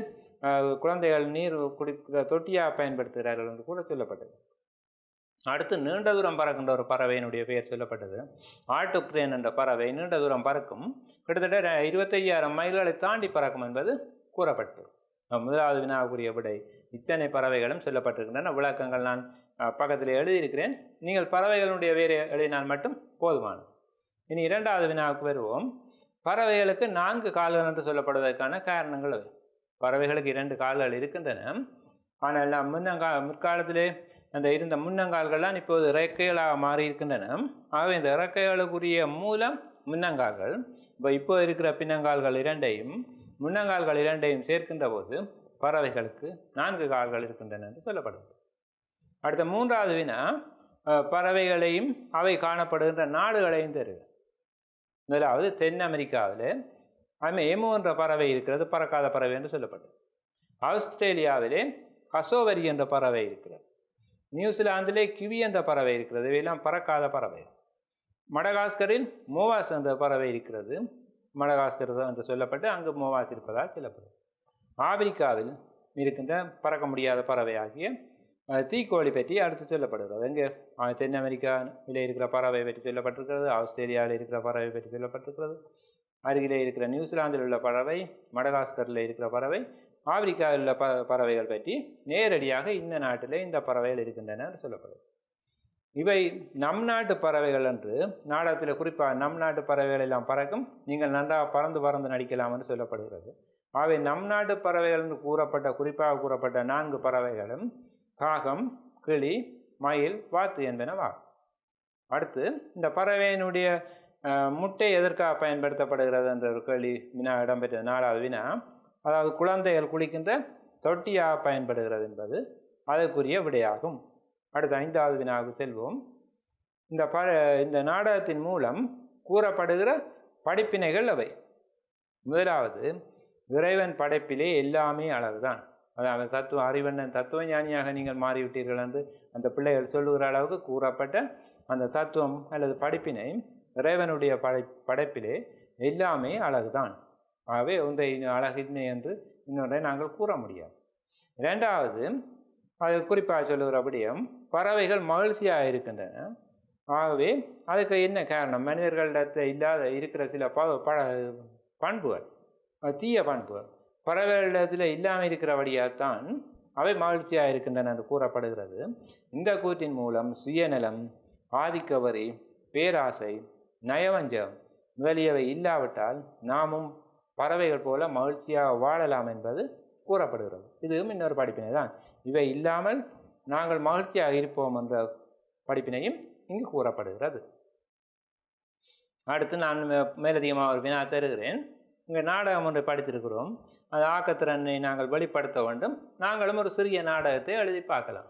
குழந்தைகள் நீர் குடிக்கிற தொட்டியாக பயன்படுத்துகிறார்கள் என்று கூட சொல்லப்பட்டது. அடுத்து நீண்ட தூரம் பறக்கின்ற ஒரு பறவையினுடைய பெயர் சொல்லப்பட்டது. ஆட்டுப்ரேன் என்ற பறவை நீண்ட தூரம் பறக்கும். கிட்டத்தட்ட 25,000 மைல்களை தாண்டி பறக்கும் என்பது கூறப்பட்டு. முதலாவது வினாவுக்குரிய விடை இத்தனை பறவைகளும் சொல்லப்பட்டிருக்கின்றன. விளக்கங்கள் நான் பக்கத்தில் எழுதியிருக்கிறேன். நீங்கள் பறவைகளுடைய வேறு எழுதினால் மட்டும் போதுமானது. இனி 2வது வினாவுக்கு வருவோம். பறவைகளுக்கு 4 கால்கள் என்று சொல்லப்படுவதற்கான காரணங்கள் அவை. பறவைகளுக்கு 2 கால்கள் இருக்கின்றன. ஆனால் நாம் முற்காலத்திலே அந்த இருந்த முன்னங்கால்கள்லாம் இப்போது இறக்கைகளாக மாறி இருக்கின்றன. ஆகவே இந்த இறக்கைகளுக்குரிய மூலம் முன்னங்கால்கள். இப்போ இருக்கிற பின்னங்கால்கள் இரண்டையும் முன்னங்கால்கள் இரண்டையும் சேர்க்கின்ற போது பறவைகளுக்கு 4 கால்கள் இருக்கின்றன என்று சொல்லப்படுகிறது. அடுத்த 3வது வினா பறவைகளையும் அவை காணப்படுகின்ற நாடுகளையும் தருகிறது. முதலாவது தென் அமெரிக்காவில் எமு என்ற பறவை இருக்கிறது, பறக்காத பறவை என்று சொல்லப்பட்டது. ஆஸ்திரேலியாவிலே கசோவரி என்ற பறவை இருக்கிறது. நியூசிலாந்திலே கிவி என்ற பறவை இருக்கிறது. இவையெல்லாம் பறக்காத பறவை. மடகாஸ்கரில் மோவாஸ் என்ற பறவை இருக்கிறது. மடகாஸ்கர் என்று சொல்லப்பட்டு அங்கு மோவாஸ் இருப்பதால் சொல்லப்படுது. ஆப்பிரிக்காவில் இருக்கின்ற பறக்க முடியாத பறவை ஆகிய தீக்கோழி பற்றி அடுத்து சொல்லப்படுகிறது. எங்கே தென் அமெரிக்காவில் இருக்கிற பறவை பற்றி சொல்லப்பட்டிருக்கிறது, ஆஸ்திரேலியாவில் இருக்கிற பறவை பற்றி சொல்லப்பட்டிருக்கிறது, அருகிலே இருக்கிற நியூசிலாந்தில் உள்ள பறவை, மடகாஸ்கரில் இருக்கிற பறவை, ஆப்பிரிக்காவில் உள்ள பறவைகள் பற்றி நேரடியாக இந்த நாட்டில் இந்த பறவைகள் இருக்கின்றன என்று சொல்லப்படுது. இவை நம் நாட்டு பறவைகள் என்று நாடகத்தில் குறிப்பாக நம் நாட்டு பறவைகள் எல்லாம் பறக்கும், நீங்கள் நன்றாக பறந்து நடிக்கலாம் என்று சொல்லப்படுகிறது. அவை நம் நாட்டு பறவைகள் என்று குறிப்பாக கூறப்பட்ட 4 பறவைகளும் காகம், கிளி, மயில், வாத்து என்பனவாகும். அடுத்து இந்த பறவையினுடைய முட்டை எதற்காக பயன்படுத்தப்படுகிறது என்ற ஒரு கேள்வி வினா இடம்பெற்ற 4வது வினா, அதாவது குழந்தைகள் குளிக்கின்ற தொட்டியாக பயன்படுகிறது என்பது அதற்குரிய விடையாகும். அடுத்த 5வது வினாவுக்கு செல்வோம். இந்த நாடகத்தின் மூலம் கூறப்படுகிற படிப்பினைகள் அவை. முதலாவது, இறைவன் படைப்பிலே எல்லாமே அழகுதான். அதாவது தத்துவ ஞானியாக நீங்கள் மாறிவிட்டீர்கள் என்று அந்த பிள்ளைகள் சொல்லுகிற அளவுக்கு கூறப்பட்ட அந்த தத்துவம் அல்லது படிப்பினை, இறைவனுடைய படைப்பிலே எல்லாமே அழகுதான். ஆகவே ஒன்றை அழகின்மை என்று இன்னொன்றை நாங்கள் கூற முடியாது. 2வது, அது குறிப்பாக சொல்லுகிறபடியும் பறவைகள் மகிழ்ச்சியாக இருக்கின்றன. ஆகவே அதுக்கு என்ன காரணம்? மனிதர்களிடத்தில் இருக்கிற சில பண்புகள், தீய பண்புகள் பறவைகளிடத்தில் இல்லாமல் இருக்கிறபடியால்தான் அவை மகிழ்ச்சியாக இருக்கின்றன என்று கூறப்படுகிறது. இந்த கூற்றின் மூலம் சுயநலம், ஆதிக்கவரி, பேராசை, நயவஞ்சம் முதலியவை இல்லாவிட்டால் நாமும் பறவைகள் போல மகிழ்ச்சியாக வாழலாம் என்பது கூறப்படுகிறது. இதுவும் இன்னொரு படிப்பினை தான். இவை இல்லாமல் நாங்கள் மகிழ்ச்சியாக இருப்போம் என்ற படிப்பினையும் இங்கு கூறப்படுகிறது. அடுத்து நான் மேலதிகமாக ஒரு வினா தருகிறேன். இங்கே நாடகம் ஒன்றை படித்திருக்கிறோம். அது ஆக்கத்திறனை நாங்கள் வெளிப்படுத்த வேண்டும். நாங்களும் ஒரு சிறிய நாடகத்தை எழுதி பார்க்கலாம்.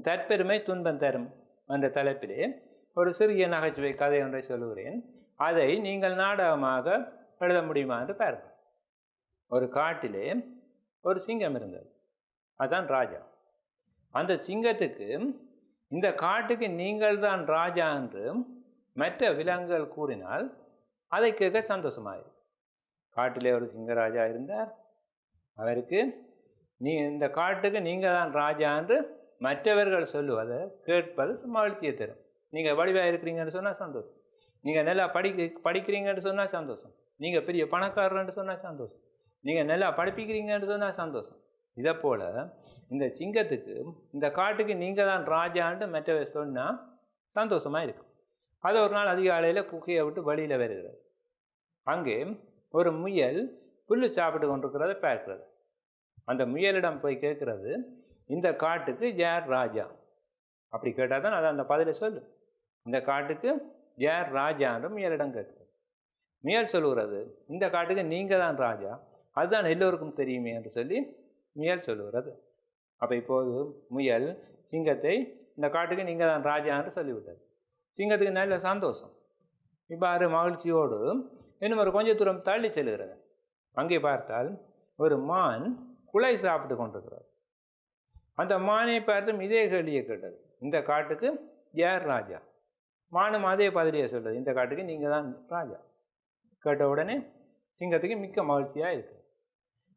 தற்பெருமை துன்பம் தரும் என்ற தலைப்பிலே ஒரு சிறிய நகைச்சுவை கதை ஒன்றை சொல்லுகிறேன். அதை நீங்கள் நாடகமாக எழுத முடியுமா என்று பாருங்கள். ஒரு காட்டிலே ஒரு சிங்கம் இருந்தது. அதுதான் ராஜா. அந்த சிங்கத்துக்கு இந்த காட்டுக்கு நீங்கள் தான் ராஜா என்று மற்ற விலங்குகள் கூறினால் அதை கேட்க சந்தோஷமாயிருக்கு. காட்டிலே ஒரு சிங்கராஜா இருந்தார். அவருக்கு இந்த காட்டுக்கு நீங்கள் தான் ராஜா என்று மற்றவர்கள் சொல்லுவதை கேட்பது மகிழ்ச்சியை தரும். நீங்கள் வடிவாக இருக்கிறீங்கன்னு சொன்னால் சந்தோஷம். நீங்கள் நல்லா படிக்கிறீங்கன்னு சொன்னால் சந்தோஷம். நீங்கள் பெரிய பணக்காரர்ன்னு சொன்னால் சந்தோஷம். நீங்கள் நல்லா படிப்பிக்கிறீங்கன்னு சொன்னால் சந்தோஷம். இதை போல் இந்த சிங்கத்துக்கு இந்த காட்டுக்கு நீங்கள் தான் ராஜான்ட்டு மற்றவர் சொன்னால் சந்தோஷமாக இருக்கும். அது ஒரு நாள் அதிகாலையில் குகையை விட்டு வெளியில் வருகிறது. அங்கே ஒரு முயல் புல்லு சாப்பிட்டு கொண்டிருக்கிறத பார்க்கிறது. அந்த முயலிடம் போய் கேட்குறது, இந்த காட்டுக்கு யார் ராஜா? அப்படி கேட்டால் தான் அது அந்த பதிலை சொல்லு. இந்த காட்டுக்கு யார் ராஜான்ற முயலிடம் கேட்குறது. முயல் சொல்லுகிறது, இந்த காட்டுக்கு நீங்கள் தான் ராஜா, அதுதான் எல்லோருக்கும் தெரியுமே என்று சொல்லி முயல் சொல்லுகிறது. அப்போ இப்போது முயல் சிங்கத்தை இந்த காட்டுக்கு நீங்கள் தான் ராஜா என்று சொல்லிவிட்டது. சிங்கத்துக்கு நல்ல சந்தோஷம். இவ்வாறு மகிழ்ச்சியோடு இன்னும் ஒரு கொஞ்சம் தூரம் தள்ளி செல்கிறது. அங்கே பார்த்தால் ஒரு மான் குலை சாப்பிட்டு கொண்டிருக்கிறது. அந்த மானை பார்த்தும் இதே கேள்வியை கேட்டது, இந்த காட்டுக்கு யார் ராஜா? மானும் அதே பதிலையை சொல்கிறது, இந்த காட்டுக்கு நீங்கள் தான் ராஜா. கேட்ட உடனே சிங்கத்துக்கு மிக்க மகிழ்ச்சியாக இருக்குது.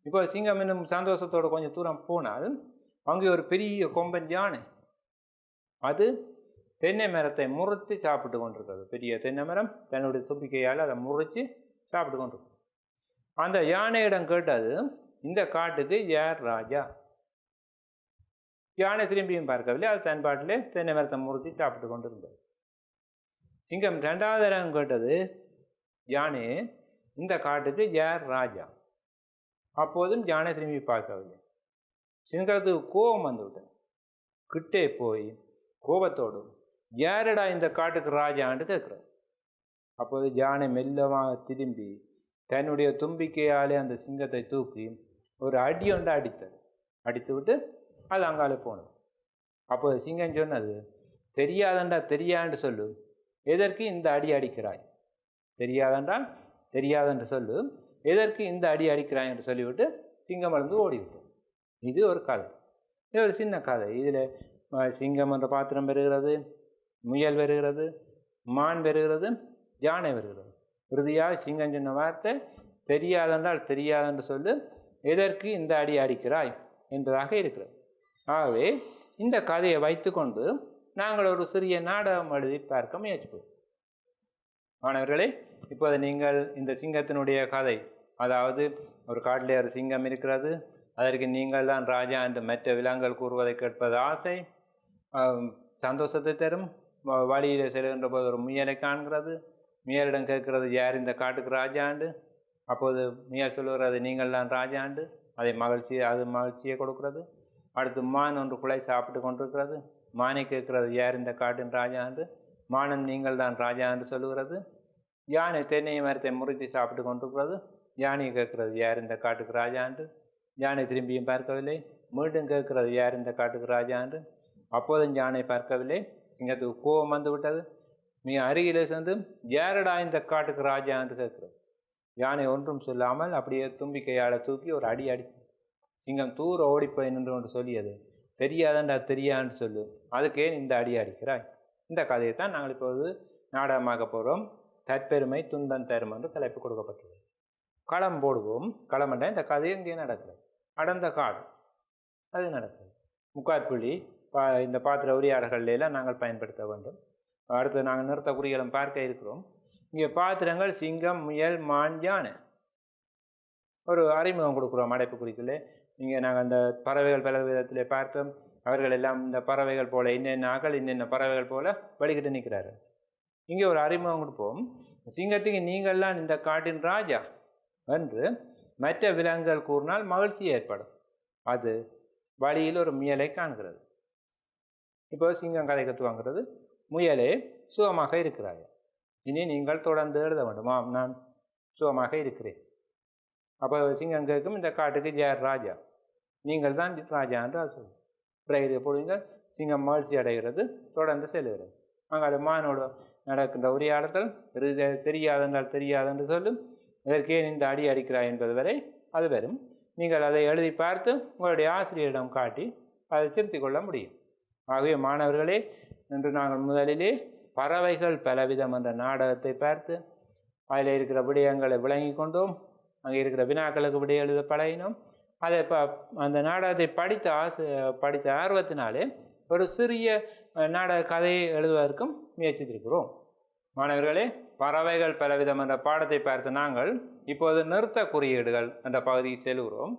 இப்போ சிங்கம் இன்னும் சந்தோஷத்தோடு கொஞ்சம் தூரம் போனால் அங்கே ஒரு பெரிய கொம்பன் யானை, அது தென்னை மரத்தை முறித்து சாப்பிட்டு கொண்டிருக்கிறது. பெரிய தென்னை மரம் தன்னுடைய தும்பிக்கையால் அதை முறித்து சாப்பிட்டு கொண்டிருக்கிறது. அந்த யானையிடம் கேட்டது, இந்த காட்டுக்கு யார் ராஜா? யானை திரும்பியும் பார்க்கவில்லை. அது தன் பாட்டிலே தென்னை மரத்தை முறித்து சாப்பிட்டு கொண்டு இருந்தது. சிங்கம் 2வது தரம் கேட்டது, யானை இந்த காட்டுக்கு யார் ராஜா? அப்போதும் யானை திரும்பி பார்க்கவில்லை. சிங்கத்துக்கு கோபம் வந்துவிட்டது. கிட்டே போய் கோபத்தோடு, யாரடா இந்த காட்டுக்கு ராஜான்னு கேட்குறது. அப்போது யானை மெல்லமாக திரும்பி தன்னுடைய தும்பிக்கையாலே அந்த சிங்கத்தை தூக்கி ஒரு அடி ஒன்று அடித்தது. அடித்து விட்டு அது அங்காலே போனது. அப்போது சிங்கம் சொன்னது, தெரியாதண்டா தெரியான்னு சொல்லு, எதற்கு இந்த அடி அடிக்கிறாய்? தெரியாதென்றால் தெரியாதென்று சொல்லு, எதற்கு இந்த அடி அடிக்கிறாய் என்று சொல்லிவிட்டு சிங்கம் எழுந்து ஓடிவிட்டது. இது ஒரு கதை. இது ஒரு சின்ன கதை. இதில் சிங்கம் என்ற பாத்திரம் வருகிறது, முயல் வருகிறது, மான் வருகிறது, யானை வருகிறது. இறுதியாக சிங்கம் சொன்ன வார்த்தை, தெரியாதென்றால் தெரியாதென்று சொல்லு, எதற்கு இந்த அடி அடிக்கிறாய் என்பதாக இருக்கிறது. ஆகவே இந்த கதையை வைத்துக்கொண்டு நாங்கள் ஒரு சிறிய நாடகம் எழுதி பார்க்க முயற்சிப்போம். மாணவர்களே, இப்போது நீங்கள் இந்த சிங்கத்தினுடைய கதை, அதாவது ஒரு காட்டிலே ஒரு சிங்கம் இருக்கிறது, அதற்கு நீங்கள் தான் ராஜா என்று மற்ற விலங்குகள் கூறுவதை கேட்பது ஆசை, சந்தோஷத்தை தரும். வழியில் செல்கின்ற போது ஒரு முயலை காண்கிறது, முயலிடம் கேட்கிறது யார் இந்த காட்டுக்கு ராஜாண்டு. அப்போது முயல் சொல்லுகிறது நீங்கள் தான் ராஜாண்டு. அது மகிழ்ச்சியை கொடுக்கிறது. அடுத்து மான் ஒன்று குலை சாப்பிட்டு கொண்டிருக்கிறது, மானை கேட்கிறது யார் இந்த காட்டின் ராஜாண்டு. மானன் நீங்கள் தான் ராஜா என்று சொல்லுகிறது. யானை தென்னை மரத்தை முறித்து சாப்பிட்டு கொண்டிருக்கிறது, யானையை கேட்கிறது யார் இந்த காட்டுக்கு ராஜாண்டு. யானை திரும்பியும் பார்க்கவில்லை, மீண்டும் கேட்கிறது யார் இந்த காட்டுக்கு ராஜாண்டு. அப்போதும் யானை பார்க்கவில்லை. சிங்கத்துக்கு கோபம் வந்து விட்டது. மிக அருகிலே சென்று யாரடா இந்த காட்டுக்கு ராஜா என்று கேட்கிறது. யானை ஒன்றும் சொல்லாமல் அப்படியே தும்பிக்கையால் தூக்கி ஒரு அடி அடித்து சிங்கம் தூர ஓடிப்போய் நின்று கொண்டு சொல்லியது, தெரியாதண்டா தெரியான்னு சொல்லு, அதுக்கே இந்த அடி அடிக்கிறாய். இந்த கதையை தான் நாங்கள் இப்போது நாடகமாக போகிறோம். தற்பெருமை துன்பம் தரும் என்று தலைப்பு கொடுக்கப்பட்டுள்ளது. களம் போடுவோம். களம் என்ற இந்த கதை இங்கே நடக்கிறது. அடர்ந்த காடு அது நடக்கிறது. முக்காற்புள்ளி இந்த பாத்திர உரையாடல்களெல்லாம் நாங்கள் பயன்படுத்த வேண்டும். அடுத்து நாங்கள் நிறுத்த குறிகளும் பார்க்க இருக்கிறோம். இங்கே பாத்திரங்கள் சிங்கம், முயல், மான், யானை. ஒரு அறிமுகம் கொடுக்குறோம் அடைப்பு குறிக்குள்ளே. இங்கே நாங்கள் அந்த பறவைகள் பல விதத்திலே பார்த்தோம். அவர்கள் எல்லாம் இந்த பறவைகள் போல இன்னென்ன ஆக்கள் இன்னென்ன பறவைகள் போல வழிகிட்டு நிற்கிறார்கள். இங்கே ஒரு அறிமுகம் கொடுப்போம். சிங்கத்துக்கு நீங்கள்லாம் இந்த காட்டின் ராஜா என்று மற்ற விலங்குகள் கூறினால் மகிழ்ச்சி ஏற்படும். அது வழியில் ஒரு முயலை காண்கிறது. இப்போ சிங்கம் கதை கற்றுவாங்கிறது, முயலே சுகமாக இருக்கிறாய், இனி நீங்கள் தொடர்ந்து எழுத வேண்டுமா, நான் சுகமாக இருக்கிறேன். அப்போ சிங்கம் கேட்கும், இந்த காட்டுக்கு யார் ராஜா? நீங்கள் தான் ராஜா என்று அது சொல்லும். பிறகு போடுவீங்க. சிங்கம் மகிழ்ச்சி அடைகிறது, தொடர்ந்து செல்கிறது. அங்கே மானோடு நடக்கின்ற உரையாடல், தெரியாதென்றால் தெரியாதென்று சொல்லும், இதற்கே இந்த அடி அடிக்கிறாய் என்பது வரை அது வரும். நீங்கள் அதை எழுதி பார்த்து உங்களுடைய ஆசிரியரிடம் காட்டி அதை திருத்திக் கொள்ள முடியும். ஆகவே மாணவர்களே, இன்று நாங்கள் முதலிலே பறவைகள் பலவிதம் என்ற நாடகத்தை பார்த்து அதில் இருக்கிற விடயங்களை விளங்கி கொண்டோம். அங்கே இருக்கிற வினாக்களுக்கு விடை எழுத பழகினோம். அதை அந்த நாடகத்தை படித்த ஆர்வத்தினாலே ஒரு சிறிய நாடக கதையை எழுதுவதற்கும் முயற்சித்திருக்கிறோம். மாணவர்களே, பறவைகள் பலவிதம் என்ற பாடத்தை பார்த்து நாங்கள் இப்போது நிறுத்த குறியீடுகள் என்ற பகுதியில் செல்கிறோம்.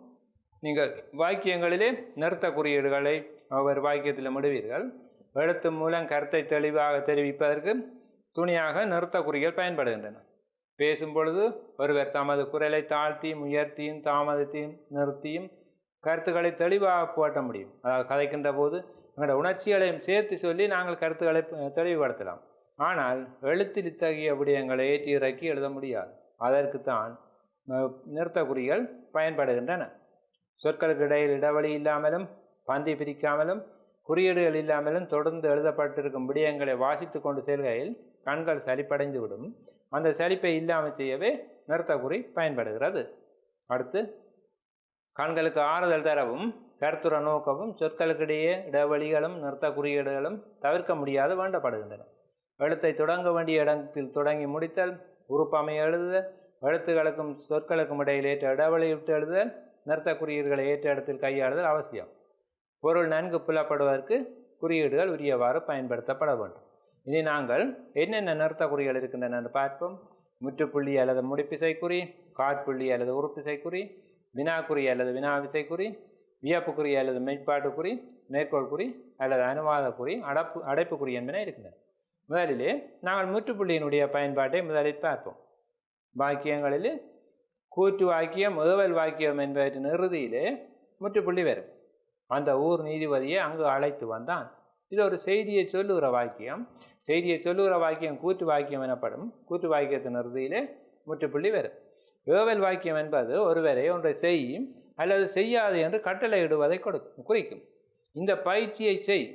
நீங்கள் வாக்கியங்களிலே நிறுத்த குறியீடுகளை ஒவ்வொரு வாக்கியத்தில் விடுவீர்கள். எழுத்து மூலம் கருத்தை தெளிவாக தெரிவிப்பதற்கு துணியாக நிறுத்த குறிகள் பயன்படுகின்றன. பேசும் பொழுது ஒருவர் தமது குரலை தாழ்த்தியும் உயர்த்தியும் தாமதத்தையும் நிறுத்தியும் கருத்துக்களை தெளிவாக போட்ட முடியும். அதாவது கதைக்கின்ற போது எங்களோட உணர்ச்சிகளையும் சேர்த்து சொல்லி நாங்கள் கருத்துக்களை தெளிவுபடுத்தலாம். ஆனால் எழுத்தில் இத்தகைய விடயங்களை ஏற்றி இறக்கி எழுத முடியாது. அதற்குத்தான் நிறுத்த குறிகள் பயன்படுகின்றன. சொற்களுக்கு இடையில் இடைவெளி இல்லாமலும் பந்தி பிரிக்காமலும் குறியீடுகள் இல்லாமலும் தொடர்ந்து எழுதப்பட்டிருக்கும் விடயங்களை வாசித்து கொண்டு செல்கையில் கண்கள் சலிப்படைந்து விடும். அந்த சலிப்பை இல்லாமல் செய்யவே நிறுத்த குறி பயன்படுகிறது. அடுத்து, கண்களுக்கு ஆறுதல் தரவும் கருத்துர நோக்கவும் சொற்களுக்கிடையே இடைவெளிகளும் நிறுத்த குறியீடுகளும் தவிர்க்க முடியாது வேண்டப்படுகின்றன. எழுத்தை தொடங்க வேண்டிய இடத்தில் தொடங்கி முடித்தல், உறுப்பமைய எழுதுதல், எழுத்துக்களுக்கும் சொற்களுக்கும் இடையில் ஏற்ற இடைவெளி விட்டு எழுதுதல், நிறுத்த குறியீடுகளை ஏற்ற இடத்தில் கையாளுதல் அவசியம். பொருள் நன்கு புலப்படுவதற்கு குறியீடுகள் உரியவாறு பயன்படுத்தப்பட வேண்டும். இனி நாங்கள் என்னென்ன நிறுத்த குறிகள் இருக்கின்றன என்று பார்ப்போம். முற்றுப்புள்ளி அல்லது முடிப்பிசைக்குறி, காற்புள்ளி அல்லது உறுப்பிசைக்குறி, வினாக்குறி அல்லது வினாவிசைக்குறி, வியப்புக்குறி அல்லது மெய்ப்பாட்டுக்குறி, மேற்கோள் குறி அல்லது அனுவாத குறி, அடைப்பு குறி என்பன இருக்கின்றன. முதலிலே நாங்கள் முற்றுப்புள்ளியினுடைய பயன்பாட்டை முதலில் பார்ப்போம். வாக்கியங்களில் கூற்று வாக்கியம், ஏவல் வாக்கியம் என்பவற்றின் இறுதியிலே முற்றுப்புள்ளி வரும். அந்த ஊர் நீதிபதியை அங்கு அழைத்து வந்தான். இது ஒரு செய்தியை சொல்லுகிற வாக்கியம். செய்தியை சொல்லுகிற வாக்கியம் கூற்று வாக்கியம் எனப்படும். கூற்று வாக்கியத்தின் இறுதியிலே முற்றுப்புள்ளி வரும். ஏவல் வாக்கியம் என்பது ஒருவரை ஒன்றை செய்யும் அல்லது செய்யாது என்று கட்டளையிடுவதை குறிக்கும். இந்த பயிற்சியை செய்,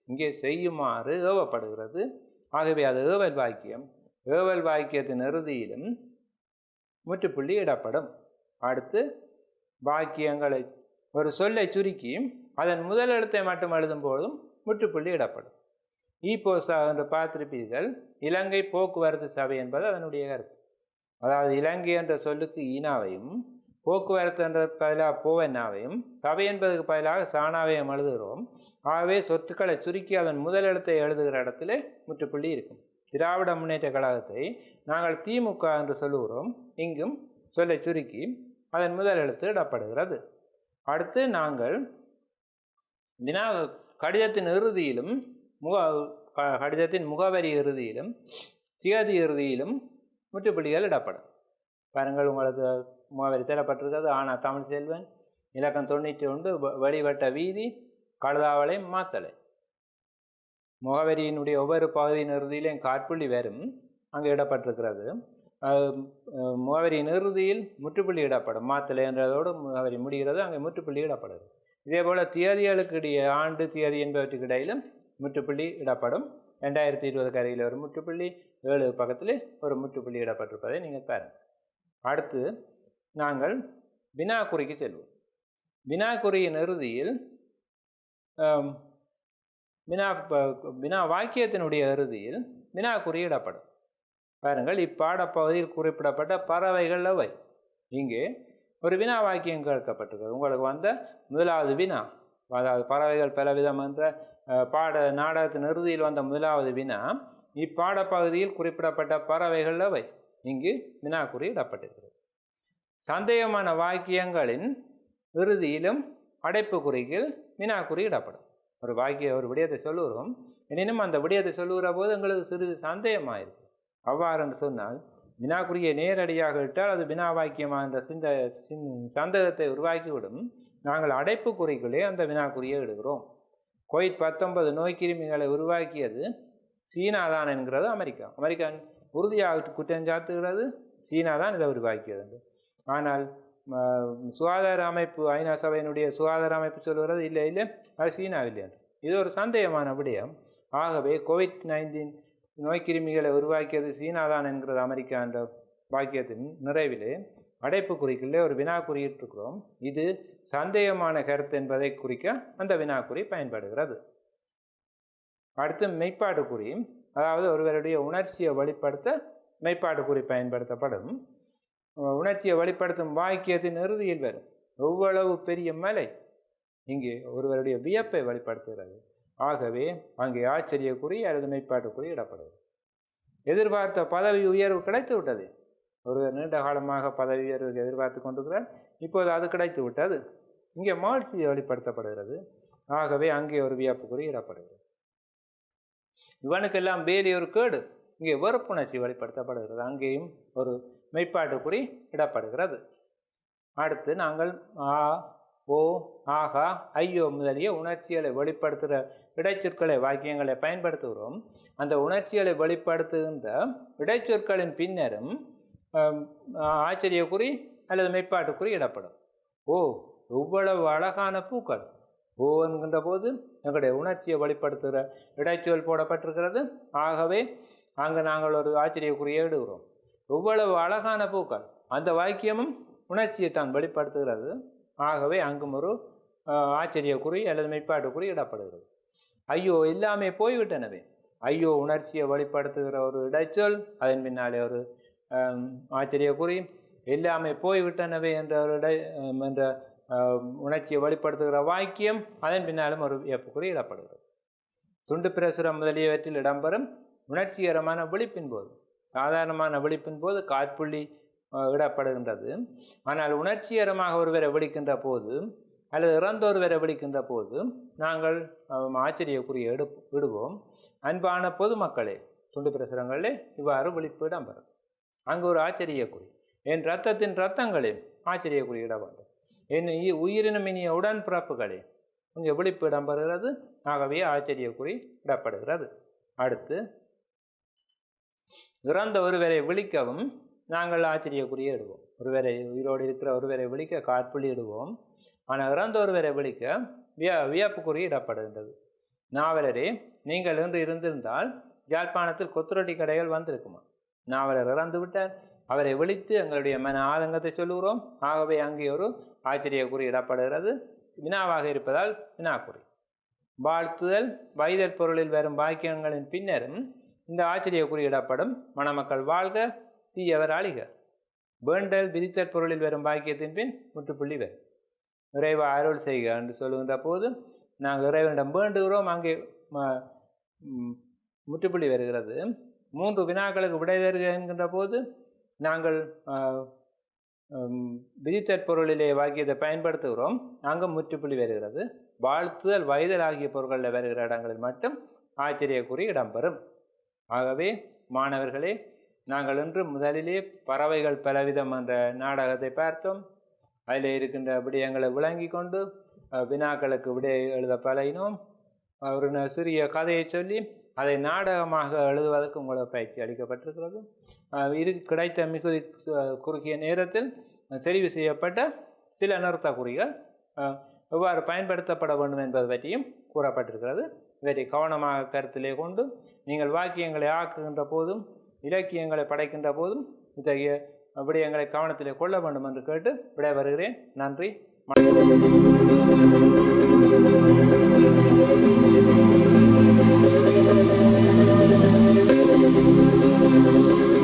இங்கே செய்யுமாறு ஏவப்படுகிறது. ஆகவே அது ஏவல் வாக்கியம். ஏவல் வாக்கியத்தின் இறுதியிலும் முற்றுப்புள்ளி இடப்படும். அடுத்து வாக்கியங்களை ஒரு சொல்லை சுருக்கி அதன் முதல் எழுத்தை மட்டும் எழுதும் போதும் முற்றுப்புள்ளி இடப்படும். ஈபோசா என்று பார்த்திருப்பீர்கள். இலங்கை போக்குவரத்து சபை என்பது அதனுடைய கருத்து. அதாவது இலங்கை என்ற சொல்லுக்கு ஈனாவையும் போக்குவரத்து என்ற பதிலாக போவென்னாவையும் சபை என்பதற்கு பதிலாக சாணாவையும் எழுதுகிறோம். ஆகவே சொத்துக்களை சுருக்கி அதன் முதல் எழுத்தை எழுதுகிற இடத்துல முற்றுப்புள்ளி இருக்கும். திராவிட முன்னேற்ற கழகத்தை நாங்கள் திமுக என்று சொல்லுகிறோம். இங்கும் சொல்லை சுருக்கி அதன் முதல் எழுத்து இடப்படுகிறது. அடுத்து நாங்கள் கடிதத்தின் இறுதியிலும் கடிதத்தின் முகவரி இறுதியிலும் திகதி இறுதியிலும் முற்றுப்புள்ளிகள் இடப்படும். பாருங்கள், உங்களுக்கு முகவரி தரப்பட்டிருக்கிறது. ஆனால் தமிழ் செல்வன், இலக்கம் 91, வெளிவட்ட வீதி, கழுதாவளை, மாத்தளை. முகவரியினுடைய ஒவ்வொரு பகுதியின் இறுதியிலும் காற்புள்ளி வரும், அங்கே இடப்பட்டிருக்கிறது. முகவரியின் இறுதியில் முற்றுப்புள்ளி இடப்படும். மாத்தளை என்றதோடு முகவரி முடிகிறது, அங்கே முற்றுப்புள்ளி இடப்படுது. இதே போல் தியதிகளுக்கு இடையே ஆண்டு தியதி என்பவற்றுக்கு இடையிலும் முற்றுப்புள்ளி இடப்படும். 2020 கரையில் ஒரு முற்றுப்புள்ளி, 7 பக்கத்தில் ஒரு முற்றுப்புள்ளி இடப்பட்டிருப்பதை நீங்கள் பாருங்கள். அடுத்து நாங்கள் வினாக்குறிக்கு செல்வோம். வினாக்குறியின் இறுதியில் வினா வாக்கியத்தினுடைய இறுதியில் வினாக்குறி இடப்படும். பாருங்கள், இப்பாடப்பகுதியில் குறிப்பிடப்பட்ட பறவைகள் அவை. இங்கே ஒரு வினா வாக்கியம் கேட்கப்பட்டிருக்கிறது. உங்களுக்கு வந்த முதலாவது வினா, அதாவது பறவைகள் பலவிதம் என்ற நாடகத்தின் இறுதியில் வந்த முதலாவது வினா, இப்பாடப்பகுதியில் குறிப்பிடப்பட்ட பறவைகள் அவை. இங்கு வினாக்குறி இடப்பட்டிருக்கிறது. சந்தேகமான வாக்கியங்களின் இறுதியிலும் அடைப்பு குறியில் வினாக்குறி இடப்படும். ஒரு விடயத்தை சொல்லுகிறோம், எனினும் அந்த விடயத்தை சொல்லுகிற போது எங்களுக்கு சிறிது சந்தேகமாயிருக்கு. அவ்வாறு என்று சொன்னால் வினாக்குறியை நேரடியாக இட்டால் அது வினா வாக்கியமாக என்ற சந்தேகத்தை உருவாக்கிவிடும். நாங்கள் அடைப்பு குறிக்குள்ளே அந்த வினாக்குறியை இடுகிறோம். COVID-19 நோய்க்கிருமிகளை உருவாக்கியது சீனா தான் என்கிறது அமெரிக்கா. அமெரிக்கா உறுதியாக குற்றஞ்சாட்டுகிறது சீனா தான் இதை உருவாக்கியது. ஆனால் சுகாதார அமைப்பு, ஐநா சபையினுடைய சுகாதார அமைப்பு சொல்கிறது இல்லை அது சீனாவில் என்று. இது ஒரு சந்தேகமான விடயம். ஆகவே COVID-19 நோய்க்கிருமிகளை உருவாக்கியது சீனா தான் என்கிறது அமெரிக்கா என்ற வாக்கியத்தின் நிறைவிலே அடைப்பு குறிக்குள்ளே ஒரு வினாக்குறி இட்டிருக்கிறோம். இது சந்தேகமான கருத்து என்பதை குறிக்க அந்த வினாக்குறி பயன்படுகிறது. அடுத்து மெய்ப்பாடு குறி, அதாவது ஒருவருடைய உணர்ச்சியை வெளிப்படுத்த மெய்ப்பாடு குறி பயன்படுத்தப்படும். உணர்ச்சியை வெளிப்படுத்தும் வாக்கியத்தின் இறுதியில் வரும். எவ்வளவு பெரிய மலை இங்கே ஒருவருடைய வியப்பை வெளிப்படுத்துகிறது. ஆகவே அங்கே ஆச்சரிய குறி அல்லது மெய்ப்பாட்டு குறி இடப்படுகிறது. எதிர்பார்த்த பதவி உயர்வு கிடைத்து விட்டது. ஒருவர் நீண்ட காலமாக பதவி உயர்வுக்கு எதிர்பார்த்து கொண்டிருக்கிறார், இப்போது அது கிடைத்து விட்டது. இங்கே மகிழ்ச்சியை வெளிப்படுத்தப்படுகிறது. ஆகவே அங்கே ஒரு வியப்பு குறி இடப்படுகிறது. இவனுக்கெல்லாம் வேலி ஒரு கேடு, இங்கே வெறுப்புணர்ச்சி வெளிப்படுத்தப்படுகிறது. அங்கேயும் ஒரு மெய்ப்பாட்டு குறி இடப்படுகிறது. அடுத்து நாங்கள் ஆ, ஓ, ஆகா, ஐயோ முதலிய உணர்ச்சிகளை வெளிப்படுத்துகிற இடைச்சொற்களை வாக்கியங்களை பயன்படுத்துகிறோம். அந்த உணர்ச்சிகளை வெளிப்படுத்துகின்ற இடைச்சொற்களின் பின்னரும் ஆச்சரிய குறி அல்லது மெய்ப்பாட்டு குறி இடப்படும். ஓ, இவ்வளவு அழகான பூக்கள். ஓ என்கின்ற போது எங்களுடைய உணர்ச்சியை வெளிப்படுத்துகிற இடைச்சொல் போடப்பட்டிருக்கிறது. ஆகவே அங்கு நாங்கள் ஒரு ஆச்சரிய குறியை இடுகிறோம். இவ்வளவு அழகான பூக்கள், அந்த வாக்கியமும் உணர்ச்சியை தான் வெளிப்படுத்துகிறது. ஆகவே அங்கும் ஒரு ஆச்சரிய குறி அல்லது மெய்ப்பாட்டு குறி இடப்படுகிறது. ஐயோ எல்லாமே போய்விட்டனவே, ஐயோ உணர்ச்சியை வெளிப்படுத்துகிற ஒரு இடைச்சொல், அதன் பின்னாலே ஒரு ஆச்சரிய குறி. எல்லாமே போய்விட்டனவே என்ற ஒரு என்ற உணர்ச்சியை வெளிப்படுத்துகிற வாக்கியம், அதன் பின்னாலும் ஒரு வியப்பு குறி இடப்படுகிறது. துண்டு பிரசுரம் முதலியவற்றில் இடம்பெறும் உணர்ச்சிகரமான விழிப்பின் போது, சாதாரணமான விழிப்பின் போது காற்புள்ளி இடப்படுகின்றது. ஆனால் உணர்ச்சிகரமாக ஒருவரை விழிக்கின்ற போது அல்லது இறந்தொருவரை விழிக்கின்ற போது நாங்கள் ஆச்சரிய குறியை விடுவோம். அன்பான பொதுமக்களே, துண்டு பிரசுரங்களே இவ்வாறு விழிப்பு இடம்பெறும். அங்கு ஒரு ஆச்சரிய குறி. என் இரத்தத்தின் இரத்தங்களே ஆச்சரிய குறி இட வேண்டும். என் உயிரினம் இனிய உடன்பிறப்புகளே, இங்கே விழிப்பு இடம்பெறுகிறது. ஆகவே ஆச்சரியக்குறி இடப்படுகிறது. அடுத்து இறந்த ஒருவரை விழிக்கவும் நாங்கள் ஆச்சரியக்குறியை இடுவோம். ஒருவரை உயிரோடு இருக்கிற ஒருவரை விழிக்க காற்புள்ளி இடுவோம். ஆனால் இறந்த ஒருவரை விழிக்க வியப்புக்குறி இடப்படுகின்றது. நாவலரே, நீங்கள் இன்று இருந்திருந்தால் யாழ்ப்பாணத்தில் கொத்துரொட்டி கடைகள் வந்திருக்குமா? நாவலர் இறந்து விட்டார். அவரை விழித்து எங்களுடைய மன ஆதங்கத்தை சொல்லுகிறோம். ஆகவே அங்கே ஒரு ஆச்சரியக்குறி இடப்படுகிறது. வினாவாக இருப்பதால் வினாக்குறி. வாழ்த்துதல் வைதல் பொருளில் வரும் வாக்கியங்களின் பின்னரும் இந்த ஆச்சரியக்குறி இடப்படும். மணமக்கள் வாழ்க, தீயவர் அழிக. வேண்டல் விதித்தல் பொருளில் வரும் வாக்கியத்தின் பின் முற்றுப்புள்ளி வரும். இறைவா அருள் செய்க என்று சொல்லுகின்ற போது நாங்கள் இறைவனிடம் வேண்டுகிறோம். அங்கே முற்றுப்புள்ளி வருகிறது. 3 வினாக்களுக்கு விடை தருக என்கின்ற போது நாங்கள் விதித்தற் பொருளிலே வாக்கியத்தை பயன்படுத்துகிறோம். அங்கு முற்றுப்புள்ளி வருகிறது. வாழ்த்துதல் வைதல் ஆகிய பொருட்களில் வருகிற இடங்களில் மட்டும் ஆச்சரியக்குறி இடம்பெறும். ஆகவே மாணவர்களே, நாங்கள் இன்று முதலிலே பறவைகள் பலவிதம் என்ற நாடகத்தை பார்த்தோம். அதில் இருக்கின்ற விடயங்களை விளங்கி கொண்டு வினாக்களுக்கு விடை எழுத பழகினோம். ஒரு சிறிய கதையை சொல்லி அதை நாடகமாக எழுதுவதற்கு உங்களுக்கு பயிற்சி அளிக்கப்பட்டிருக்கிறது. இது கிடைத்த மிகுதி குறுகிய நேரத்தில் தெரிவு செய்யப்பட்ட சில நிறுத்த குறிகள் எவ்வாறு பயன்படுத்தப்பட வேண்டும் என்பது பற்றியும் கூறப்பட்டிருக்கிறது. இவற்றை கவனமாக கருத்திலே கொண்டு நீங்கள் வாக்கியங்களை ஆக்குகின்ற போதும் இலக்கியங்களை படைக்கின்ற போதும் இத்தகைய விடயங்களை கவனத்திலே கொள்ள வேண்டும் என்று கேட்டு விடைபெறுகிறேன். நன்றி. Thank you.